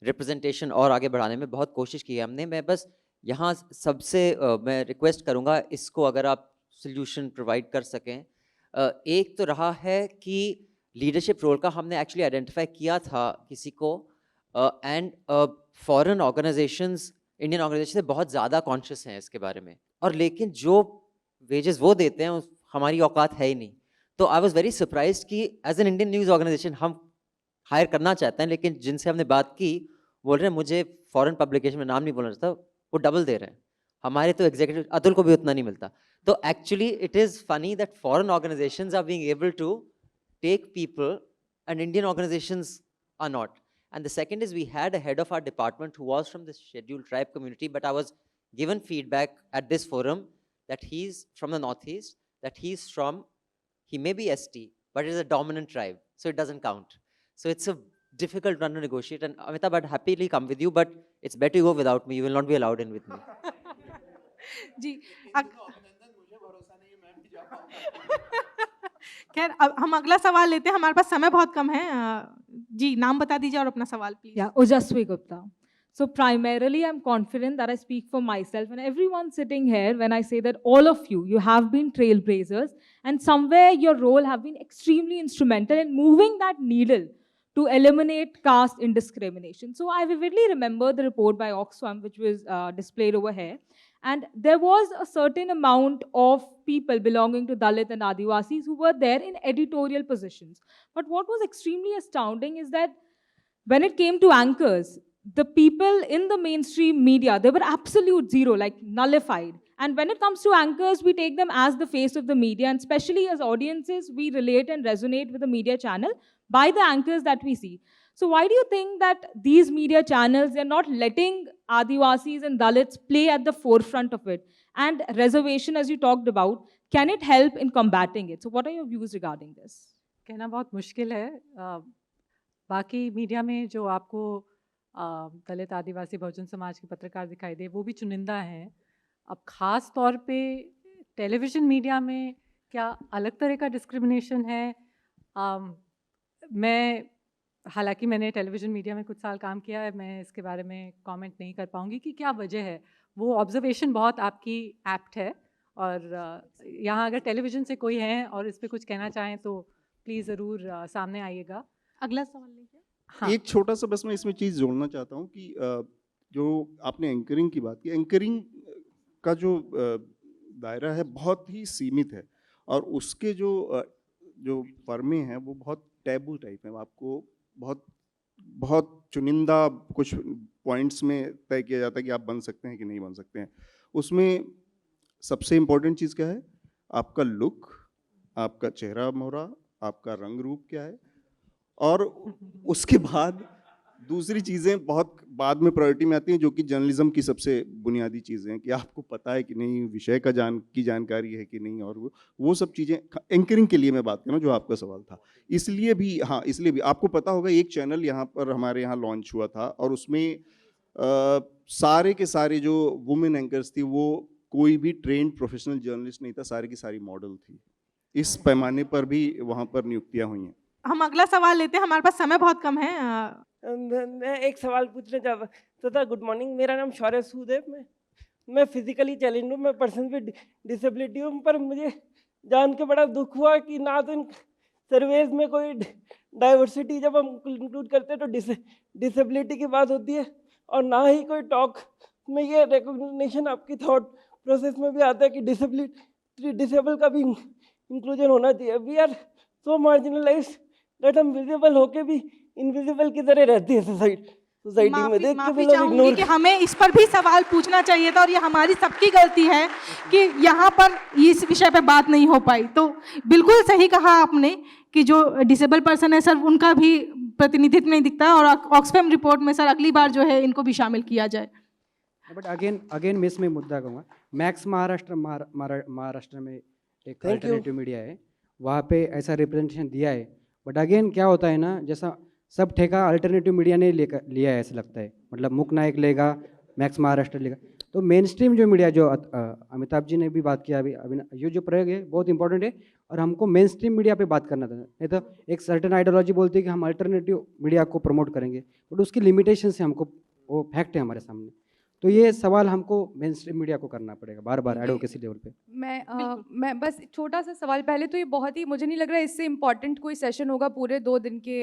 रिप्रेजेंटेशन और आगे बढ़ाने में बहुत कोशिश की है हमने। मैं बस यहाँ सबसे मैं रिक्वेस्ट करूँगा, इसको अगर आप सोल्यूशन प्रोवाइड कर सकें। एक तो रहा है कि लीडरशिप रोल का हमने एक्चुअली आइडेंटिफाई किया था किसी को, and foreign organisations Indian organisation से बहुत ज़्यादा कॉन्शियस हैं इसके बारे में, और लेकिन जो वेजेस वो देते हैं हमारी औकात है ही नहीं। तो आई वॉज वेरी सरप्राइज कि as an Indian news organisation हम हायर करना चाहते हैं, लेकिन जिनसे हमने बात की बोल रहे हैं मुझे फॉरेन पब्लिकेशन में नाम नहीं बोलना चाहता, वो डबल दे रहे हैं। हमारे तो एग्जीक्यूटिव अतुल को भी उतना नहीं मिलता। तो actually it is funny that foreign organisations are being able to take people and Indian organizations are not. And the second is, we had a head of our department who was from the scheduled tribe community, but I was given feedback at this forum that he's from the Northeast, that he may be ST, but it is a dominant tribe, so it doesn't count. So it's a difficult one to negotiate, and Amitabh, I'd happily come with you, but it's better you go without me. You will not be allowed in with me. जी, खैर अब हम अगला सवाल लेते हैं, हमारे पास समय बहुत कम है। जी, नाम बता दीजिए और अपना सवाल please. Yeah, Ojaswi Gupta. So primarily I'm confident that I speak for myself and everyone sitting here when I say that all of you have been trailblazers, and somewhere your role have been extremely instrumental in moving that needle to eliminate caste indiscrimination. So I vividly remember the report by Oxfam which was displayed over here. And there was a certain amount of people belonging to Dalit and Adivasis who were there in editorial positions. But what was extremely astounding is that when it came to anchors, the people in the mainstream media, they were absolute zero, like nullified. And when it comes to anchors, we take them as the face of the media, and especially as audiences, we relate and resonate with the media channel by the anchors that we see. So why do you think that these media channels, they're not letting Adivasis and Dalits play at the forefront of it? And reservation, as you talked about, can it help in combating it? So what are your views regarding this? कहना बहुत मुश्किल है। बाकी media में जो आपको दलित आदिवासी बहुजन समाज के पत्रकार दिखाई दे वो भी चुनिंदा हैं। अब ख़ास तौर पे टेलीविज़न मीडिया में क्या अलग तरह का डिस्क्रिमिनेशन है? मैं हालांकि मैंने टेलीविज़न मीडिया में कुछ साल काम किया है, मैं इसके बारे में कमेंट नहीं कर पाऊँगी कि क्या वजह है। वो ऑब्जर्वेशन बहुत आपकी एप्ट है, और यहाँ अगर टेलीविज़न से कोई है और इस पे कुछ कहना चाहें तो प्लीज़ ज़रूर सामने आइएगा। अगला सवाल लीजिए। हाँ, एक छोटा सा बस मैं इसमें चीज़ जोड़ना चाहता हूँ कि जो आपने एंकरिंग की बात की, एंकरिंग का जो दायरा है बहुत ही सीमित है, और उसके जो फर्में हैं वो बहुत टैबू टाइप है। आपको बहुत चुनिंदा कुछ पॉइंट्स में तय किया जाता है कि आप बन सकते हैं कि नहीं बन सकते हैं। उसमें सबसे इम्पोर्टेंट चीज़ क्या है? आपका लुक, आपका चेहरा मोहरा, आपका रंग रूप क्या है, और उसके बाद दूसरी चीज़ें बहुत बाद में प्रायोरिटी में आती हैं, जो कि जर्नलिज्म की सबसे बुनियादी चीज़ें हैं कि आपको पता है कि नहीं, विषय का जानकारी है कि नहीं, और वो सब चीज़ें एंकरिंग के लिए मैं बात कर रहा हूँ, जो आपका सवाल था। इसलिए भी आपको पता होगा एक चैनल यहाँ पर हमारे यहाँ लॉन्च हुआ था, और उसमें सारे के सारे जो वुमेन एंकर्स थी वो कोई भी ट्रेंड प्रोफेशनल जर्नलिस्ट नहीं था, सारी की सारी मॉडल थी। इस पैमाने पर भी वहाँ पर नियुक्तियाँ हुई हैं। हम अगला सवाल लेते हैं, हमारे पास समय बहुत कम है। मैं एक सवाल पूछना चाहता था। गुड मॉर्निंग, मेरा नाम शौर्य सूद है। मैं फिजिकली चैलेंज हूँ, मैं पर्सन विद डिसेबिलिटी हूँ, पर मुझे जान के बड़ा दुख हुआ कि ना तो इन सर्वेज में कोई डाइवर्सिटी जब हम इंक्लूड करते हैं तो डिसेबिलिटी की बात होती है, और ना ही कोई टॉक में ये रिकॉग्निशन आपकी थॉट प्रोसेस में भी आता है कि डिसेबल का भी इंक्लूजन होना चाहिए। We are so marginalised that हम विजिबल होके भी इनविजिबल की तरह रहती है सोसाइटी में। देख के लोग चाहूंगी कि हमें इस पर भी सवाल पूछना चाहिए था, और ये हमारी सबकी गलती है कि यहाँ पर इस विषय पे बात नहीं हो पाई। तो बिल्कुल सही कहा आपने कि जो डिसेबल पर्सन है सर, उनका भी प्रतिनिधित्व नहीं दिखता, और ऑक्सफैम रिपोर्ट में सर अगली बार जो है इनको भी शामिल किया जाए। बट अगेन मैं इसमें मुद्दा कहूँगा, मैक्स महाराष्ट्र में एक अल्टरनेटिव मीडिया है, वहाँ पे ऐसा रिप्रेजेंटेशन दिया है। बट अगेन क्या होता है ना, जैसा सब ठेका अल्टरनेटिव मीडिया ने लिया है ऐसा लगता है, मतलब मुक नायक लेगा, मैक्स महाराष्ट्र लेगा। तो मेन स्ट्रीम जो मीडिया, जो अमिताभ जी ने भी बात किया अभी ये जो प्रयोग है बहुत इंपॉर्टेंट है, और हमको मेन स्ट्रीम मीडिया पे बात करना था। नहीं तो एक सर्टेन आइडियोलॉजी बोलती है कि हम अल्टरनेटिव मीडिया को प्रमोट करेंगे, बट उसकी लिमिटेशन से हमको, वो फैक्ट है हमारे सामने। तो ये सवाल हमको मेन स्ट्रीम मीडिया को करना पड़ेगा बार बार एडवोकेसी लेवल पे। मैं बस छोटा सा सवाल, पहले तो ये बहुत ही, मुझे नहीं लग रहा है इससे इम्पॉर्टेंट कोई सेशन होगा पूरे 2 दिन के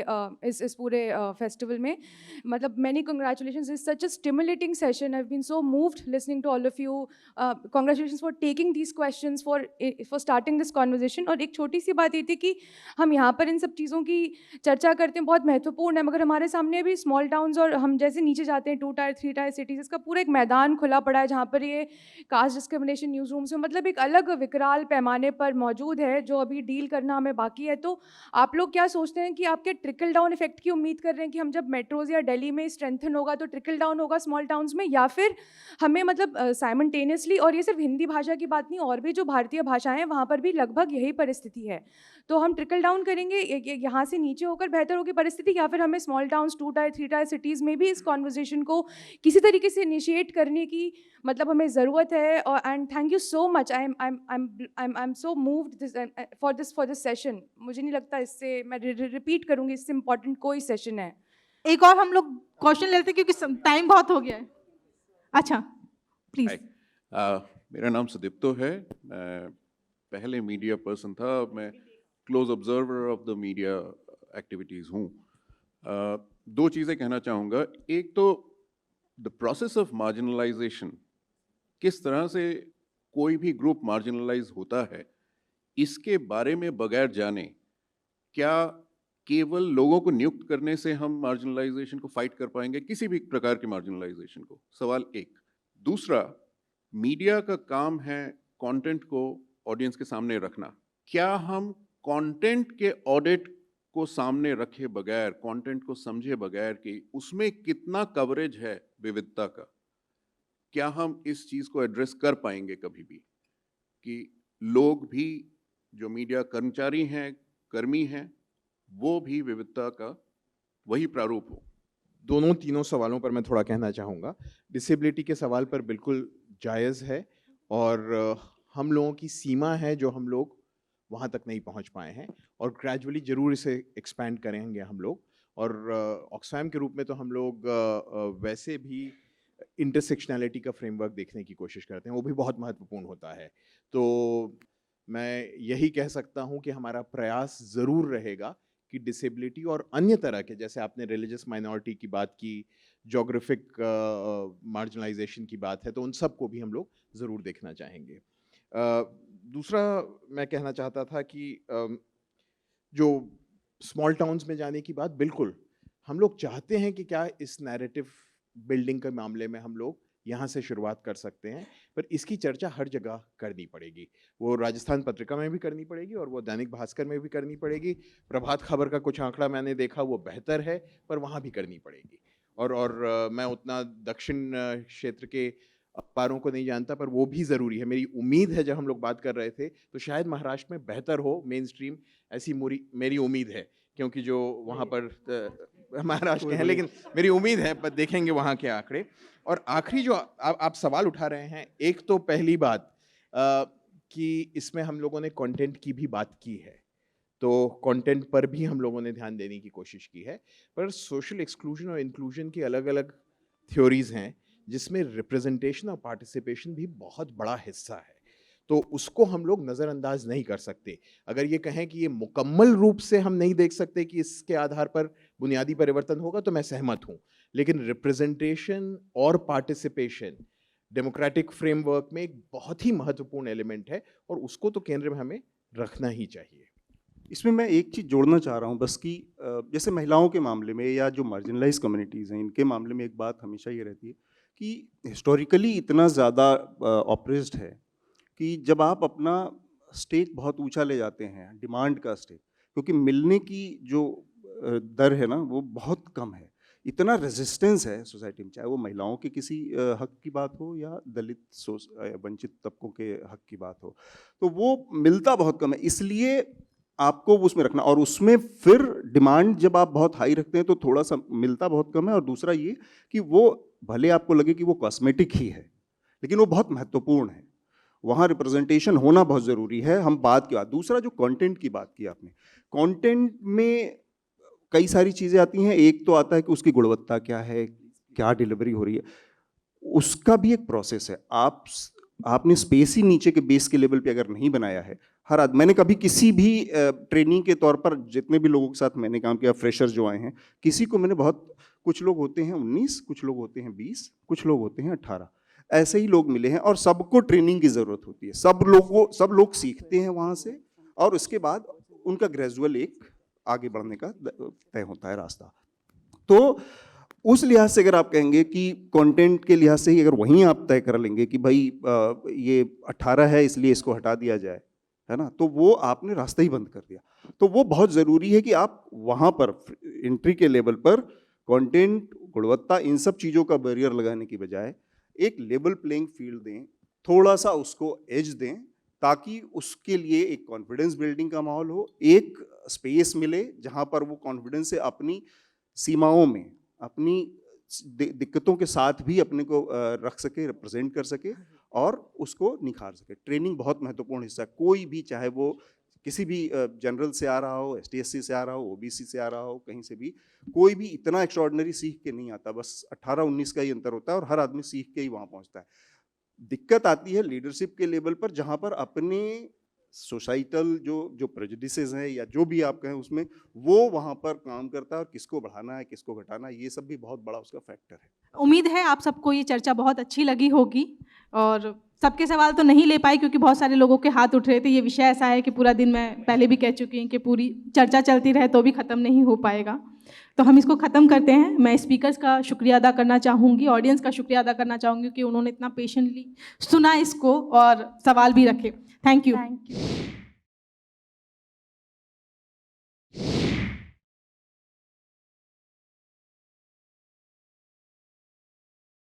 इस पूरे फेस्टिवल में। मतलब many congratulations, is such a stimulating session, I have been so moved listening to all of you. Congratulations for taking these questions, for starting this conversation. और एक छोटी सी बात ये थी कि हम यहाँ पर इन सब चीज़ों की चर्चा करते हैं, बहुत महत्वपूर्ण है, मगर हमारे सामने भी स्मॉल टाउन्स और हम जैसे नीचे जाते हैं 2 टायर 3 टायर सिटीज़, इसका पूरा एक मैदान खुला पड़ा है जहाँ पर ये कास्ट डिस्क्रिमिनेशन न्यूज़ रूम्स में मतलब एक अलग विकराल पैमाने पर मौजूद है, जो अभी डील करना हमें बाकी है। तो आप लोग क्या सोचते हैं कि आपके ट्रिकल डाउन इफेक्ट की उम्मीद कर रहे हैं कि हम जब मेट्रोज या दिल्ली में स्ट्रेंथन होगा तो ट्रिकल डाउन होगा स्मॉल टाउन्स में, या फिर हमें मतलब साइमल्टेनियसली, और ये सिर्फ हिंदी भाषा की बात नहीं, और भी जो भारतीय भाषाएं हैं वहाँ पर भी लगभग यही परिस्थिति है, तो हम ट्रिकल डाउन करेंगे यहाँ से नीचे होकर बेहतर होगी परिस्थिति, या फिर हमें small towns 2 tyre 3 tyre cities में भी इस कॉन्वर्जेशन को किसी तरीके से इनिशिएट करने की मतलब हमें ज़रूरत है। और and thank you so much, I am so moved for this session. मुझे नहीं लगता इससे, मैं रिपीट करूँगी, इससे इम्पॉर्टेंट कोई सेशन है। एक और हम लोग क्वेश्चन लेते हैं क्योंकि टाइम बहुत हो गया है। अच्छा प्लीज। मेरा नाम सुदीप्तो है, मैं पहले मीडिया पर्सन था, मैं close observer of the media activities हूँ। 2 चीज़ें कहना चाहूँगा। एक तो द प्रोसेस ऑफ मार्जिनलाइजेशन, किस तरह से कोई भी ग्रुप मार्जिनलाइज होता है, इसके बारे में बगैर जाने क्या केवल लोगों को नियुक्त करने से हम मार्जिनलाइजेशन को फाइट कर पाएंगे, किसी भी प्रकार के मार्जिनलाइजेशन को? सवाल 1। दूसरा, मीडिया का काम है कंटेंट को ऑडियंस के सामने रखना। क्या हम कंटेंट के ऑडिट को सामने रखे बगैर, कंटेंट को समझे बगैर कि उसमें कितना कवरेज है विविधता का, क्या हम इस चीज़ को एड्रेस कर पाएंगे कभी भी कि लोग भी, जो मीडिया कर्मचारी हैं, कर्मी हैं, वो भी विविधता का वही प्रारूप हो? दोनों तीनों सवालों पर मैं थोड़ा कहना चाहूँगा। डिसेबिलिटी के सवाल पर बिल्कुल जायज़ है और हम लोगों की सीमा है जो हम लोग वहाँ तक नहीं पहुँच पाए हैं और ग्रेजुअली ज़रूर इसे एक्सपैंड करेंगे हम लोग। और ऑक्सफैम के रूप में तो हम लोग वैसे भी इंटरसेक्शनैलिटी का फ्रेमवर्क देखने की कोशिश करते हैं, वो भी बहुत महत्वपूर्ण होता है। तो मैं यही कह सकता हूँ कि हमारा प्रयास ज़रूर रहेगा कि डिसेबिलिटी और अन्य तरह के, जैसे आपने रिलीजियस माइनॉरिटी की बात की, जोग्राफिक मार्जिनलाइजेशन की बात है, तो उन सब को भी हम लोग ज़रूर देखना चाहेंगे। दूसरा मैं कहना चाहता था कि जो स्मॉल टाउन्स में जाने की बात, बिल्कुल हम लोग चाहते हैं कि क्या इस नैरेटिव बिल्डिंग के मामले में हम लोग यहाँ से शुरुआत कर सकते हैं, पर इसकी चर्चा हर जगह करनी पड़ेगी। वो राजस्थान पत्रिका में भी करनी पड़ेगी और वो दैनिक भास्कर में भी करनी पड़ेगी। प्रभात खबर का कुछ आंकड़ा मैंने देखा, वो बेहतर है, पर वहाँ भी करनी पड़ेगी। और मैं उतना दक्षिण क्षेत्र के अखबारों को नहीं जानता, पर वो भी ज़रूरी है। मेरी उम्मीद है, जब हम लोग बात कर रहे थे तो शायद महाराष्ट्र में बेहतर हो मेन स्ट्रीम, ऐसी मेरी उम्मीद है, क्योंकि जो वहाँ पर महाराष्ट्र के हैं, लेकिन मेरी उम्मीद है, पर देखेंगे वहाँ के आंकड़े। और आखिरी जो आप सवाल उठा रहे हैं, एक तो पहली बात कि इसमें हम लोगों ने कंटेंट की भी बात की है, तो कंटेंट पर भी हम लोगों ने ध्यान देने की कोशिश की है। पर सोशल एक्सक्लूजन और इंक्लूजन की अलग अलग थ्योरीज हैं, जिसमें रिप्रेजेंटेशन और पार्टिसिपेशन भी बहुत बड़ा हिस्सा है, तो उसको हम लोग नज़रअंदाज नहीं कर सकते। अगर ये कहें कि ये मुकम्मल रूप से हम नहीं देख सकते कि इसके आधार पर बुनियादी परिवर्तन होगा, तो मैं सहमत हूँ, लेकिन रिप्रेजेंटेशन और पार्टिसिपेशन डेमोक्रेटिक फ्रेमवर्क में एक बहुत ही महत्वपूर्ण एलिमेंट है और उसको तो केंद्र में हमें रखना ही चाहिए। इसमें मैं एक चीज़ जोड़ना चाह रहा हूँ बस कि जैसे महिलाओं के मामले में या जो मार्जिनलाइज कम्युनिटीज़ हैं, इनके मामले में एक बात हमेशा ये रहती है कि हिस्टोरिकली इतना ज़्यादा ऑप्रेस्ड है कि जब आप अपना स्टेक बहुत ऊंचा ले जाते हैं, डिमांड का स्टेक, क्योंकि मिलने की जो दर है ना, वो बहुत कम है, इतना रेजिस्टेंस है सोसाइटी में, चाहे वो महिलाओं के किसी हक की बात हो या दलित वंचित तबकों के हक की बात हो, तो वो मिलता बहुत कम है। इसलिए आपको उसमें रखना, और उसमें फिर डिमांड जब आप बहुत हाई रखते हैं तो थोड़ा सा मिलता बहुत कम है। और दूसरा ये कि वो भले आपको लगे कि वो कॉस्मेटिक ही है, लेकिन वो बहुत महत्वपूर्ण है, वहाँ रिप्रेजेंटेशन होना बहुत ज़रूरी है। हम बात की बात, दूसरा जो कंटेंट की बात की आपने, कंटेंट में कई सारी चीज़ें आती हैं। एक तो आता है कि उसकी गुणवत्ता क्या है, क्या डिलीवरी हो रही है, उसका भी एक प्रोसेस है। आपने स्पेस ही नीचे के बेस के लेवल पे अगर नहीं बनाया है, हर आदमी, मैंने कभी किसी भी ट्रेनिंग के तौर पर जितने भी लोगों के साथ मैंने काम किया, फ्रेशर जो आए हैं, किसी को मैंने कुछ लोग होते हैं 19, कुछ लोग होते हैं 20, कुछ लोग होते हैं 18, ऐसे ही लोग मिले हैं और सबको ट्रेनिंग की ज़रूरत होती है। सब लोग सीखते हैं वहाँ से और उसके बाद उनका ग्रेजुअल एक आगे बढ़ने का तय होता है रास्ता। तो उस लिहाज से अगर आप कहेंगे कि कंटेंट के लिहाज से ही अगर वहीं आप तय कर लेंगे कि भाई ये 18 है इसलिए इसको हटा दिया जाए, है ना, तो वो आपने रास्ता ही बंद कर दिया। तो वो बहुत ज़रूरी है कि आप वहाँ पर एंट्री के लेवल पर कंटेंट, गुणवत्ता, इन सब चीज़ों का बैरियर लगाने की बजाय एक लेवल प्लेइंग फील्ड दें, थोड़ा सा उसको एज दें, ताकि उसके लिए एक कॉन्फिडेंस बिल्डिंग का माहौल हो, एक स्पेस मिले जहाँ पर वो कॉन्फिडेंस से अपनी सीमाओं में, अपनी दिक्कतों के साथ भी अपने को रख सके, रिप्रेजेंट कर सके और उसको निखार सके। ट्रेनिंग बहुत महत्वपूर्ण हिस्सा है। कोई भी, चाहे वो किसी भी जनरल से आ रहा हो, STSC से आ रहा हो, OBC से आ रहा हो, कहीं से भी, कोई भी इतना एक्स्ट्रॉर्डिनरी सीख के नहीं आता, बस 18-19 का ही अंतर होता है और हर आदमी सीख के ही वहाँ पहुँचता है। दिक्कत आती है लीडरशिप के लेवल पर, जहाँ पर अपने सोसाइटल जो प्रेजुडिसेस हैं या जो भी आप कहें उसमें, वो वहाँ पर काम करता है और किसको बढ़ाना है, किसको घटाना है, ये सब भी बहुत बड़ा उसका फैक्टर है। उम्मीद है आप सबको ये चर्चा बहुत अच्छी लगी होगी और सबके सवाल तो नहीं ले पाई क्योंकि बहुत सारे लोगों के हाथ उठ रहे थे। ये विषय ऐसा है कि पूरा दिन, मैं पहले भी कह चुकी हूँ कि पूरी चर्चा चलती रहे तो भी ख़त्म नहीं हो पाएगा। तो हम इसको ख़त्म करते हैं। मैं स्पीकर्स का शुक्रिया अदा करना चाहूँगी, ऑडियंस का शुक्रिया अदा करना चाहूँगी कि उन्होंने इतना पेशेंटली सुना इसको और सवाल भी रखे। Thank you.